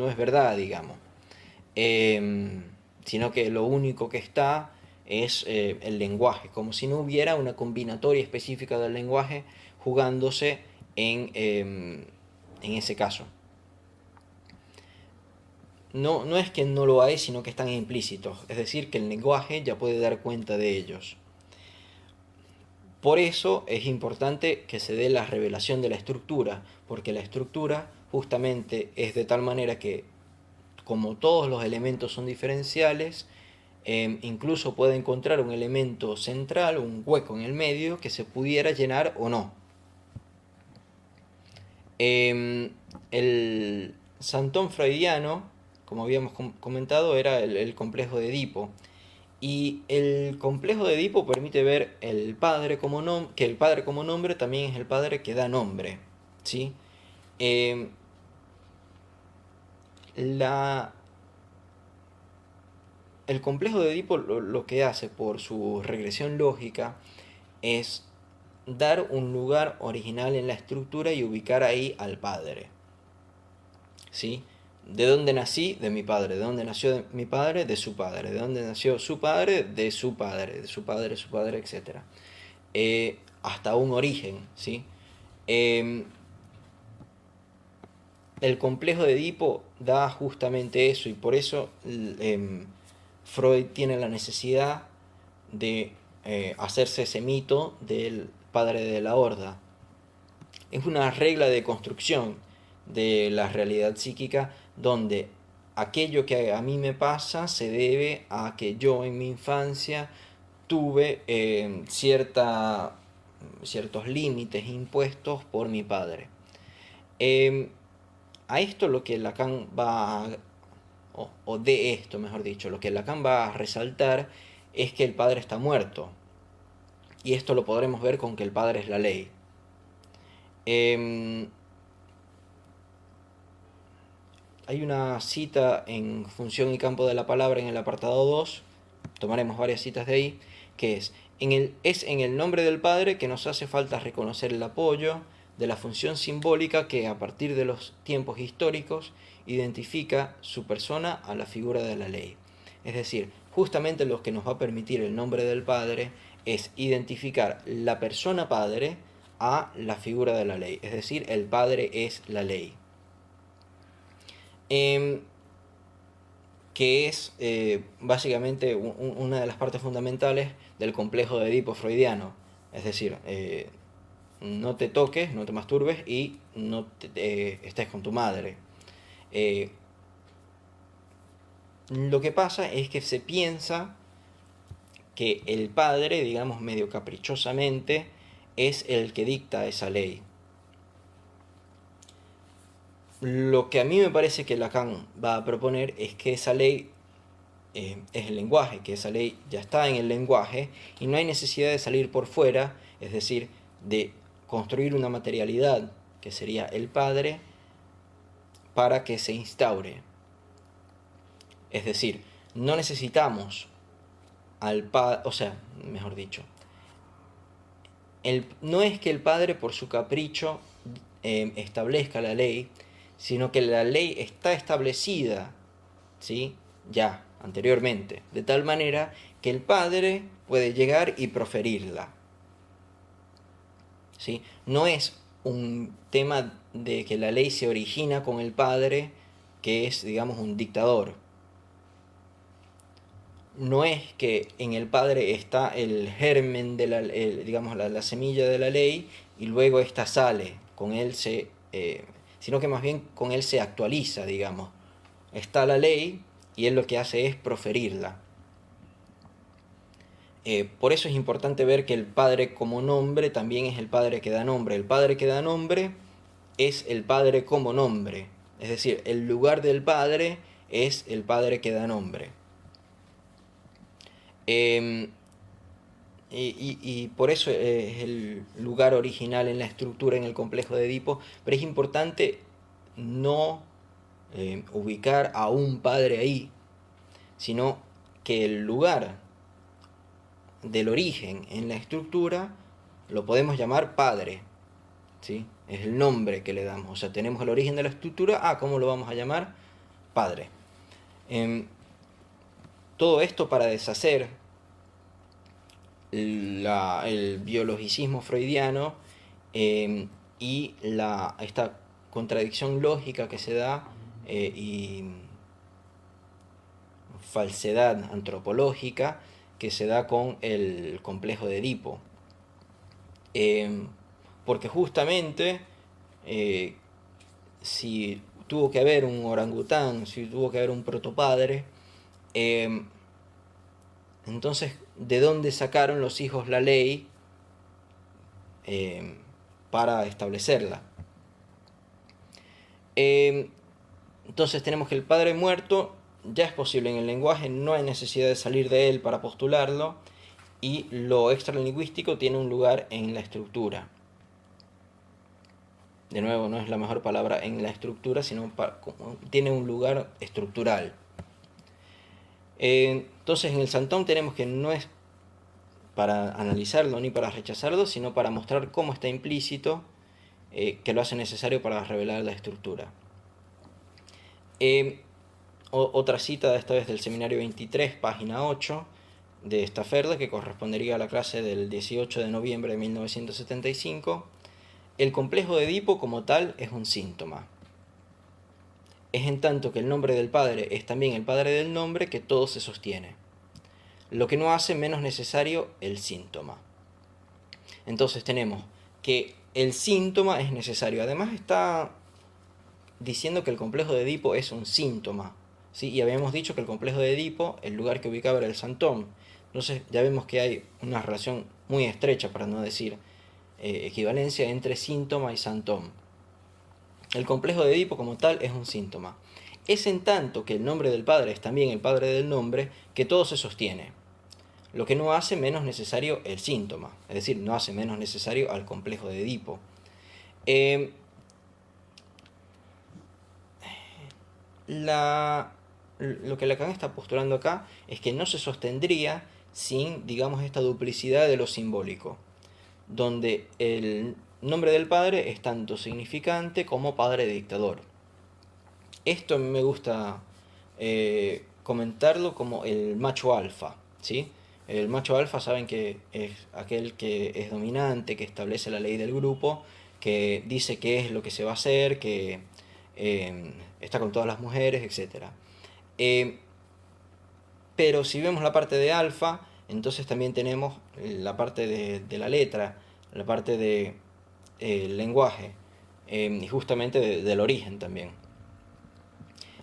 es verdad, digamos, sino que lo único que está es el lenguaje, como si no hubiera una combinatoria específica del lenguaje jugándose en ese caso. No es que no lo hay, sino que están implícitos, es decir, que el lenguaje ya puede dar cuenta de ellos. Por eso es importante que se dé la revelación de la estructura, porque la estructura justamente es de tal manera que, como todos los elementos son diferenciales, incluso puede encontrar un elemento central, un hueco en el medio, que se pudiera llenar o no. El Santon freudiano, como habíamos comentado, era el complejo de Edipo. Y el complejo de Edipo permite ver el padre que el padre como nombre también es el padre que da nombre, ¿sí? Eh, la, el complejo de Edipo lo que hace por su regresión lógica es dar un lugar original en la estructura y ubicar ahí al padre, ¿sí? ¿De dónde nací? De mi padre. ¿De dónde nació mi padre? De su padre. ¿De dónde nació su padre? De su padre. De su padre, etc. Hasta un origen, ¿sí? Eh, el complejo de Edipo da justamente eso y por eso Freud tiene la necesidad de hacerse ese mito del padre de la horda. Es una regla de construcción de la realidad psíquica donde aquello que a mí me pasa se debe a que yo en mi infancia tuve ciertos límites impuestos por mi padre. A esto lo que Lacan va a, o de esto mejor dicho, lo que Lacan va a resaltar es que el padre está muerto. Y esto lo podremos ver con que el padre es la ley. Hay una cita en Función y Campo de la Palabra en el apartado 2, tomaremos varias citas de ahí, que es en el nombre del Padre que nos hace falta reconocer el apoyo de la función simbólica que a partir de los tiempos históricos identifica su persona a la figura de la ley. Es decir, justamente lo que nos va a permitir el nombre del Padre es identificar la persona Padre a la figura de la ley, es decir, el Padre es la ley. Que es básicamente una de las partes fundamentales del complejo de Edipo freudiano. Es decir, no te toques, no te masturbes y no estés con tu madre. Lo que pasa es que se piensa que el padre, digamos medio caprichosamente, es el que dicta esa ley. Lo que a mí me parece que Lacan va a proponer es que esa ley es el lenguaje, que esa ley ya está en el lenguaje y no hay necesidad de salir por fuera, es decir, de construir una materialidad que sería el padre para que se instaure. Es decir, no necesitamos al padre, o sea, mejor dicho, no es que el padre por su capricho establezca la ley, sino que la ley está establecida, ¿sí? Ya, anteriormente, de tal manera que el padre puede llegar y proferirla. ¿Sí? No es un tema de que la ley se origina con el padre, que es, digamos, un dictador. No es que en el padre está el germen de digamos, la semilla de la ley y luego ésta sale, con él sino que más bien con él se actualiza, digamos. Está la ley y él lo que hace es proferirla. Por eso es importante ver que el padre como nombre también es el padre que da nombre. El padre que da nombre es el padre como nombre. Es decir, el lugar del padre es el padre que da nombre. Y por eso es el lugar original en la estructura, en el complejo de Edipo. Pero es importante no ubicar a un padre ahí, sino que el lugar del origen en la estructura lo podemos llamar padre, ¿sí? Es el nombre que le damos. O sea, tenemos el origen de la estructura, ¿cómo lo vamos a llamar? Padre. Todo esto para deshacer el biologicismo freudiano y esta contradicción lógica que se da y falsedad antropológica que se da con el complejo de Edipo. Porque justamente si tuvo que haber un orangután, si tuvo que haber un protopadre, entonces, ¿de dónde sacaron los hijos la ley para establecerla? Entonces tenemos que el padre muerto ya es posible en el lenguaje, no hay necesidad de salir de él para postularlo, y lo extralingüístico tiene un lugar en la estructura. De nuevo, no es la mejor palabra en la estructura, sino tiene un lugar estructural. Entonces en el Santón tenemos que no es para analizarlo ni para rechazarlo, sino para mostrar cómo está implícito, que lo hace necesario para revelar la estructura. Otra cita, esta vez del seminario 23, página 8, de Stafford, que correspondería a la clase del 18 de noviembre de 1975. El complejo de Edipo como tal es un síntoma. Es en tanto que el nombre del padre es también el padre del nombre que todo se sostiene, lo que no hace menos necesario el síntoma. Entonces tenemos que el síntoma es necesario. Además está diciendo que el complejo de Edipo es un síntoma, ¿sí? Y habíamos dicho que el complejo de Edipo, el lugar que ubicaba era el Santón. Entonces ya vemos que hay una relación muy estrecha, para no decir equivalencia, entre síntoma y Santón. El complejo de Edipo como tal es un síntoma. Es en tanto que el nombre del padre es también el padre del nombre que todo se sostiene, lo que no hace menos necesario el síntoma, es decir, no hace menos necesario al complejo de Edipo. Lo que Lacan está postulando acá es que no se sostendría sin, digamos, esta duplicidad de lo simbólico, donde el nombre del padre es tanto significante como padre dictador. Esto me gusta comentarlo como el macho alfa, ¿sí? El macho alfa saben que es aquel que es dominante, que establece la ley del grupo, que dice qué es lo que se va a hacer, que está con todas las mujeres, etc. Pero si vemos la parte de alfa, entonces también tenemos la parte de la letra, la parte del lenguaje, y justamente del origen también.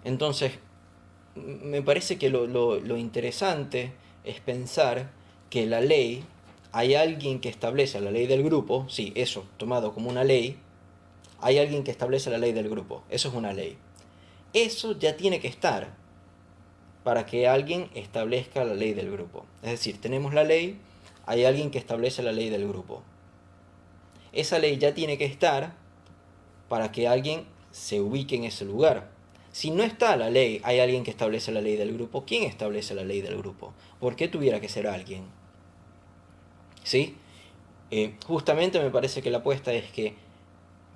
Entonces, me parece que lo interesante es pensar que la ley, hay alguien que establece la ley del grupo, sí, eso, tomado como una ley, hay alguien que establece la ley del grupo, eso es una ley. Eso ya tiene que estar para que alguien establezca la ley del grupo. Es decir, tenemos la ley, hay alguien que establece la ley del grupo. Esa ley ya tiene que estar para que alguien se ubique en ese lugar. Si no está la ley, hay alguien que establece la ley del grupo. ¿Quién establece la ley del grupo? ¿Por qué tuviera que ser alguien? ¿Sí? Justamente me parece que la apuesta es que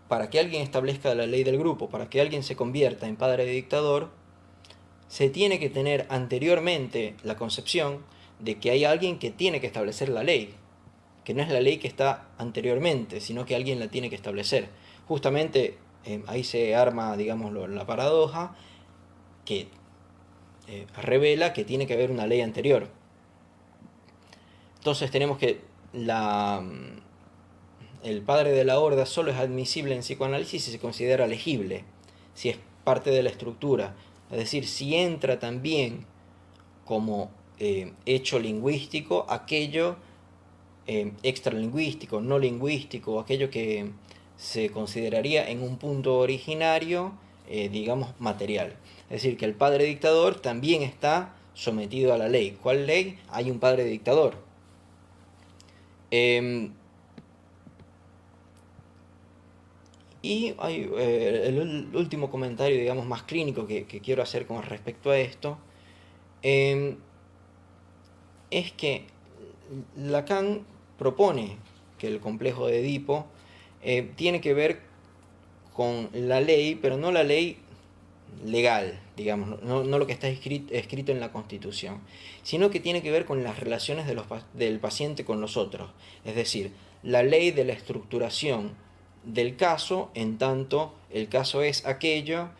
para que alguien establezca la ley del grupo, para que alguien se convierta en padre dictador, se tiene que tener anteriormente la concepción de que hay alguien que tiene que establecer la ley, que no es la ley que está anteriormente, sino que alguien la tiene que establecer. Justamente ahí se arma, digamos, la paradoja que revela que tiene que haber una ley anterior. Entonces tenemos que el padre de la horda solo es admisible en psicoanálisis si se considera legible, si es parte de la estructura, es decir, si entra también como hecho lingüístico aquello extralingüístico, no lingüístico, aquello que se consideraría en un punto originario, digamos, material. Es decir, que el padre dictador también está sometido a la ley. ¿Cuál ley? Hay un padre dictador. Y hay, el último comentario, digamos, más clínico que quiero hacer con respecto a esto, es que Lacan propone que el complejo de Edipo tiene que ver con la ley, pero no la ley legal, digamos, no lo que está escrito en la Constitución, sino que tiene que ver con las relaciones del paciente con los otros, es decir, la ley de la estructuración del caso, en tanto el caso es aquella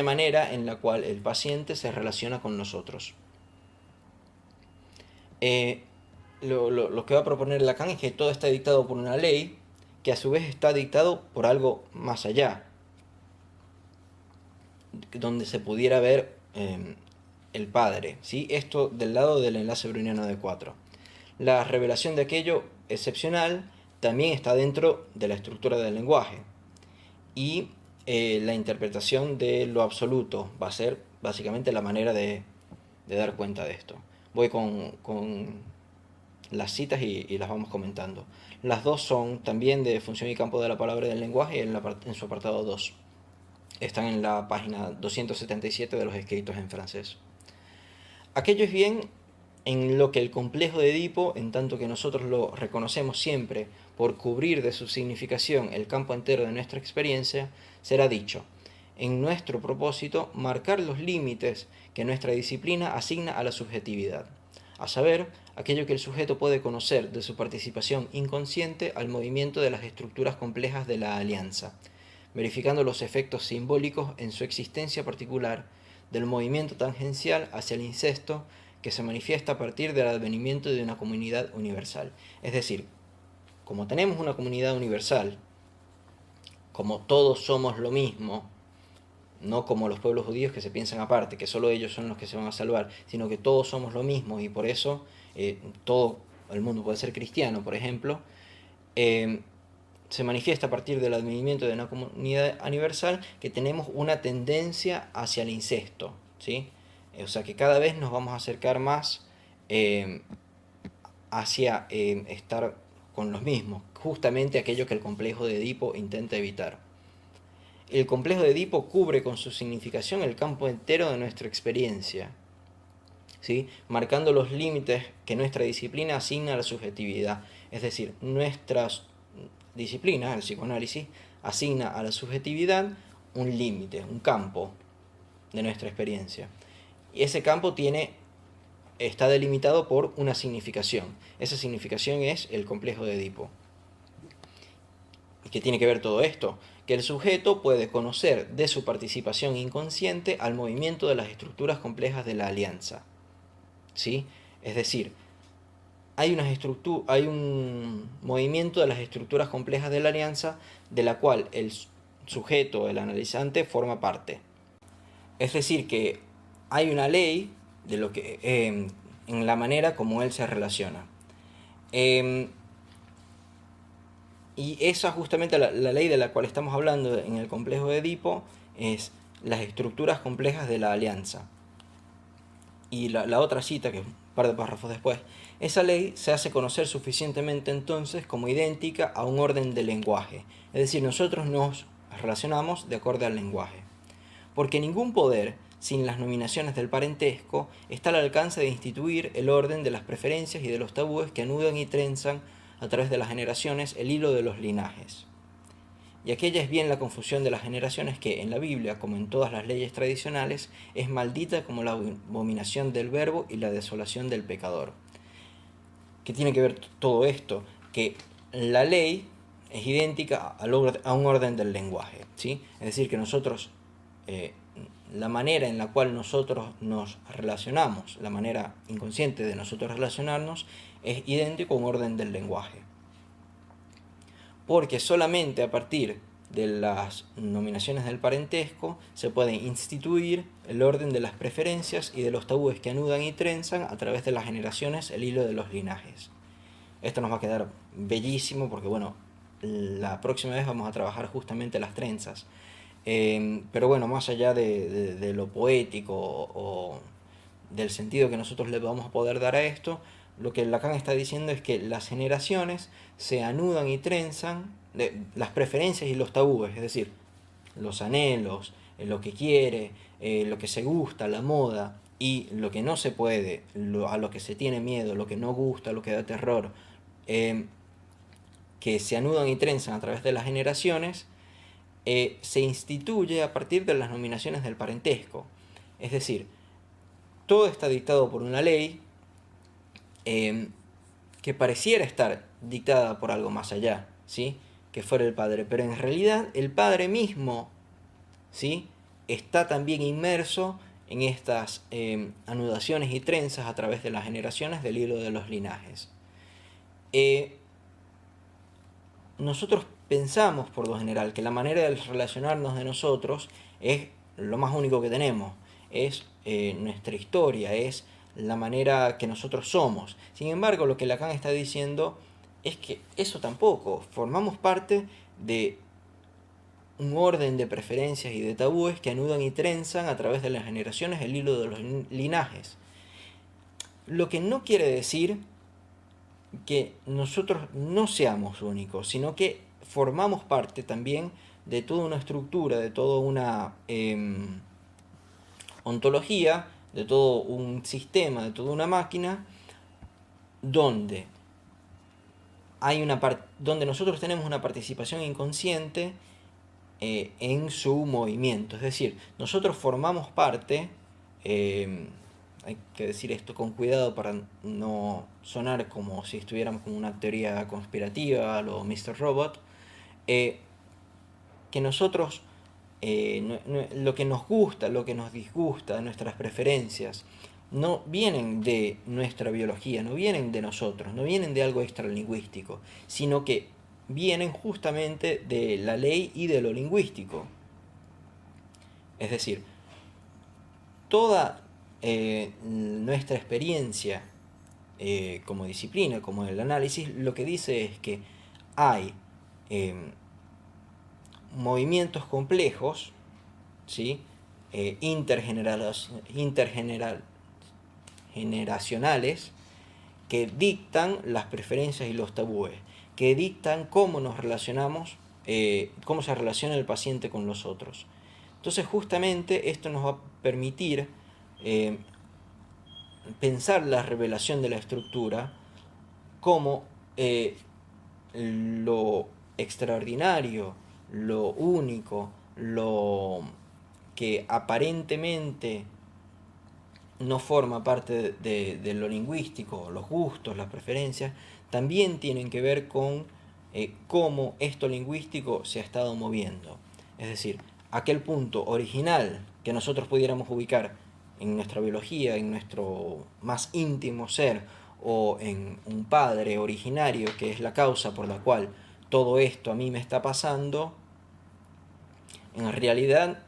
manera en la cual el paciente se relaciona con nosotros. Lo que va a proponer Lacan es que todo está dictado por una ley, que a su vez está dictado por algo más allá, donde se pudiera ver el padre, ¿sí? Esto del lado del enlace browniano de 4. La revelación de aquello excepcional también está dentro de la estructura del lenguaje. Y la interpretación de lo absoluto va a ser básicamente la manera de dar cuenta de esto. Voy con las citas y las vamos comentando. Las dos son también de función y campo de la palabra y del lenguaje en su apartado 2. Están en la página 277 de los escritos en francés. Aquello es bien en lo que el complejo de Edipo, en tanto que nosotros lo reconocemos siempre por cubrir de su significación el campo entero de nuestra experiencia, será dicho, en nuestro propósito, marcar los límites que nuestra disciplina asigna a la subjetividad, a saber, aquello que el sujeto puede conocer de su participación inconsciente al movimiento de las estructuras complejas de la alianza, verificando los efectos simbólicos en su existencia particular del movimiento tangencial hacia el incesto que se manifiesta a partir del advenimiento de una comunidad universal. Es decir, como tenemos una comunidad universal, como todos somos lo mismo, no como los pueblos judíos que se piensan aparte, que solo ellos son los que se van a salvar, sino que todos somos lo mismo y por eso todo el mundo puede ser cristiano, por ejemplo, se manifiesta a partir del advenimiento de una comunidad universal que tenemos una tendencia hacia el incesto, ¿sí? O sea que cada vez nos vamos a acercar más hacia estar con los mismos, justamente aquello que el complejo de Edipo intenta evitar. El complejo de Edipo cubre con su significación el campo entero de nuestra experiencia, ¿sí? Marcando los límites que nuestra disciplina asigna a la subjetividad. Es decir, nuestra disciplina, el psicoanálisis, asigna a la subjetividad un límite, un campo de nuestra experiencia. Y ese campo está delimitado por una significación. Esa significación es el complejo de Edipo. ¿Y qué tiene que ver todo esto? Que el sujeto puede conocer de su participación inconsciente al movimiento de las estructuras complejas de la alianza, ¿sí? Es decir, hay un movimiento de las estructuras complejas de la alianza de la cual el sujeto, el analizante, forma parte. Es decir, que hay una ley de lo que, en la manera como él se relaciona. Y esa justamente la ley de la cual estamos hablando en el complejo de Edipo es las estructuras complejas de la alianza. Y la otra cita, que es un par de párrafos después, esa ley se hace conocer suficientemente entonces como idéntica a un orden de lenguaje. Es decir, nosotros nos relacionamos de acuerdo al lenguaje. Porque ningún poder, sin las nominaciones del parentesco, está al alcance de instituir el orden de las preferencias y de los tabúes que anudan y trenzan a través de las generaciones el hilo de los linajes. Y aquella es bien la confusión de las generaciones que, en la Biblia, como en todas las leyes tradicionales, es maldita como la abominación del verbo y la desolación del pecador. ¿Qué tiene que ver todo esto? Que la ley es idéntica a un orden del lenguaje, ¿sí? Es decir, que nosotros, la manera en la cual nosotros nos relacionamos, la manera inconsciente de nosotros relacionarnos, es idéntico a un orden del lenguaje. Porque solamente a partir de las nominaciones del parentesco se puede instituir el orden de las preferencias y de los tabúes que anudan y trenzan a través de las generaciones el hilo de los linajes. Esto nos va a quedar bellísimo porque, bueno, la próxima vez vamos a trabajar justamente las trenzas. Pero bueno, más allá de lo poético o del sentido que nosotros le vamos a poder dar a esto, lo que Lacan está diciendo es que las generaciones se anudan y trenzan las preferencias y los tabúes, es decir, los anhelos, lo que quiere, lo que se gusta, la moda, y lo que no se puede, a lo que se tiene miedo, lo que no gusta, lo que da terror, que se anudan y trenzan a través de las generaciones, se instituye a partir de las nominaciones del parentesco. Es decir, todo está dictado por una ley que pareciera estar dictada por algo más allá, ¿sí? Que fuera el padre, pero en realidad el padre mismo, ¿sí? Está también inmerso en estas anudaciones y trenzas a través de las generaciones del hilo de los linajes. Nosotros pensamos por lo general que la manera de relacionarnos de nosotros es lo más único que tenemos, es nuestra historia, es la manera que nosotros somos. Sin embargo, lo que Lacan está diciendo es que eso tampoco, formamos parte de un orden de preferencias y de tabúes que anudan y trenzan a través de las generaciones el hilo de los linajes. Lo que no quiere decir que nosotros no seamos únicos, sino que formamos parte también de toda una estructura, de toda una ontología, de todo un sistema, de toda una máquina, donde donde nosotros tenemos una participación inconsciente en su movimiento. Es decir, nosotros formamos parte, hay que decir esto con cuidado para no sonar como si estuviéramos con una teoría conspirativa, a lo Mr. Robot, que nosotros, lo que nos gusta, lo que nos disgusta, nuestras preferencias, no vienen de nuestra biología, no vienen de nosotros, no vienen de algo extralingüístico, sino que vienen justamente de la ley y de lo lingüístico. Es decir, toda nuestra experiencia como disciplina, como el análisis, lo que dice es que hay movimientos complejos, ¿sí? Intergeneracionales, que dictan las preferencias y los tabúes, que dictan cómo nos relacionamos, cómo se relaciona el paciente con los otros. Entonces justamente esto nos va a permitir pensar la revelación de la estructura como lo extraordinario, lo único, lo que aparentemente no forma parte de lo lingüístico, los gustos, las preferencias, también tienen que ver con cómo esto lingüístico se ha estado moviendo. Es decir, aquel punto original que nosotros pudiéramos ubicar en nuestra biología, en nuestro más íntimo ser, o en un padre originario que es la causa por la cual todo esto a mí me está pasando, en realidad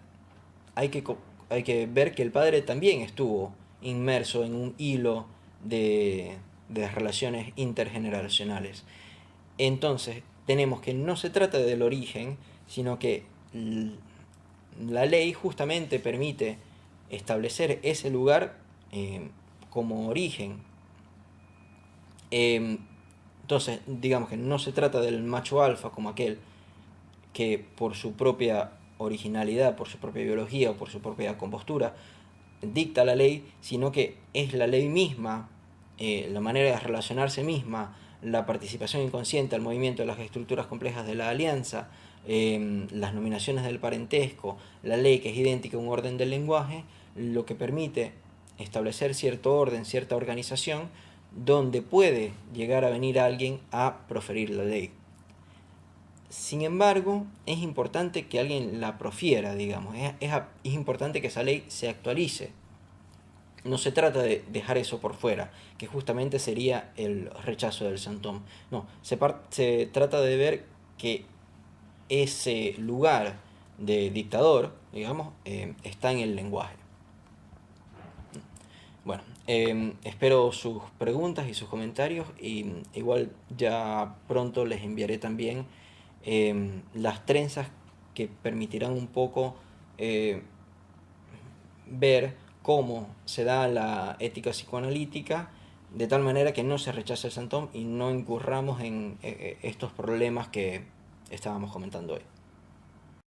hay que ver que el padre también estuvo inmerso en un hilo de relaciones intergeneracionales. Entonces, tenemos que no se trata del origen, sino que la ley justamente permite establecer ese lugar como origen. Entonces, digamos que no se trata del macho alfa como aquel que por su propia originalidad, por su propia biología o por su propia compostura dicta la ley, sino que es la ley misma, la manera de relacionarse misma, la participación inconsciente al movimiento de las estructuras complejas de la alianza, las nominaciones del parentesco, la ley que es idéntica a un orden del lenguaje, lo que permite establecer cierto orden, cierta organización, donde puede llegar a venir alguien a proferir la ley. Sin embargo, es importante que alguien la profiera, digamos, es importante que esa ley se actualice. No se trata de dejar eso por fuera, que justamente sería el rechazo del Santón. No, se trata de ver que ese lugar de dictador, digamos, está en el lenguaje. Bueno, espero sus preguntas y sus comentarios, y igual ya pronto les enviaré también las trenzas que permitirán un poco ver cómo se da la ética psicoanalítica, de tal manera que no se rechace el Santón y no incurramos en estos problemas que estábamos comentando hoy.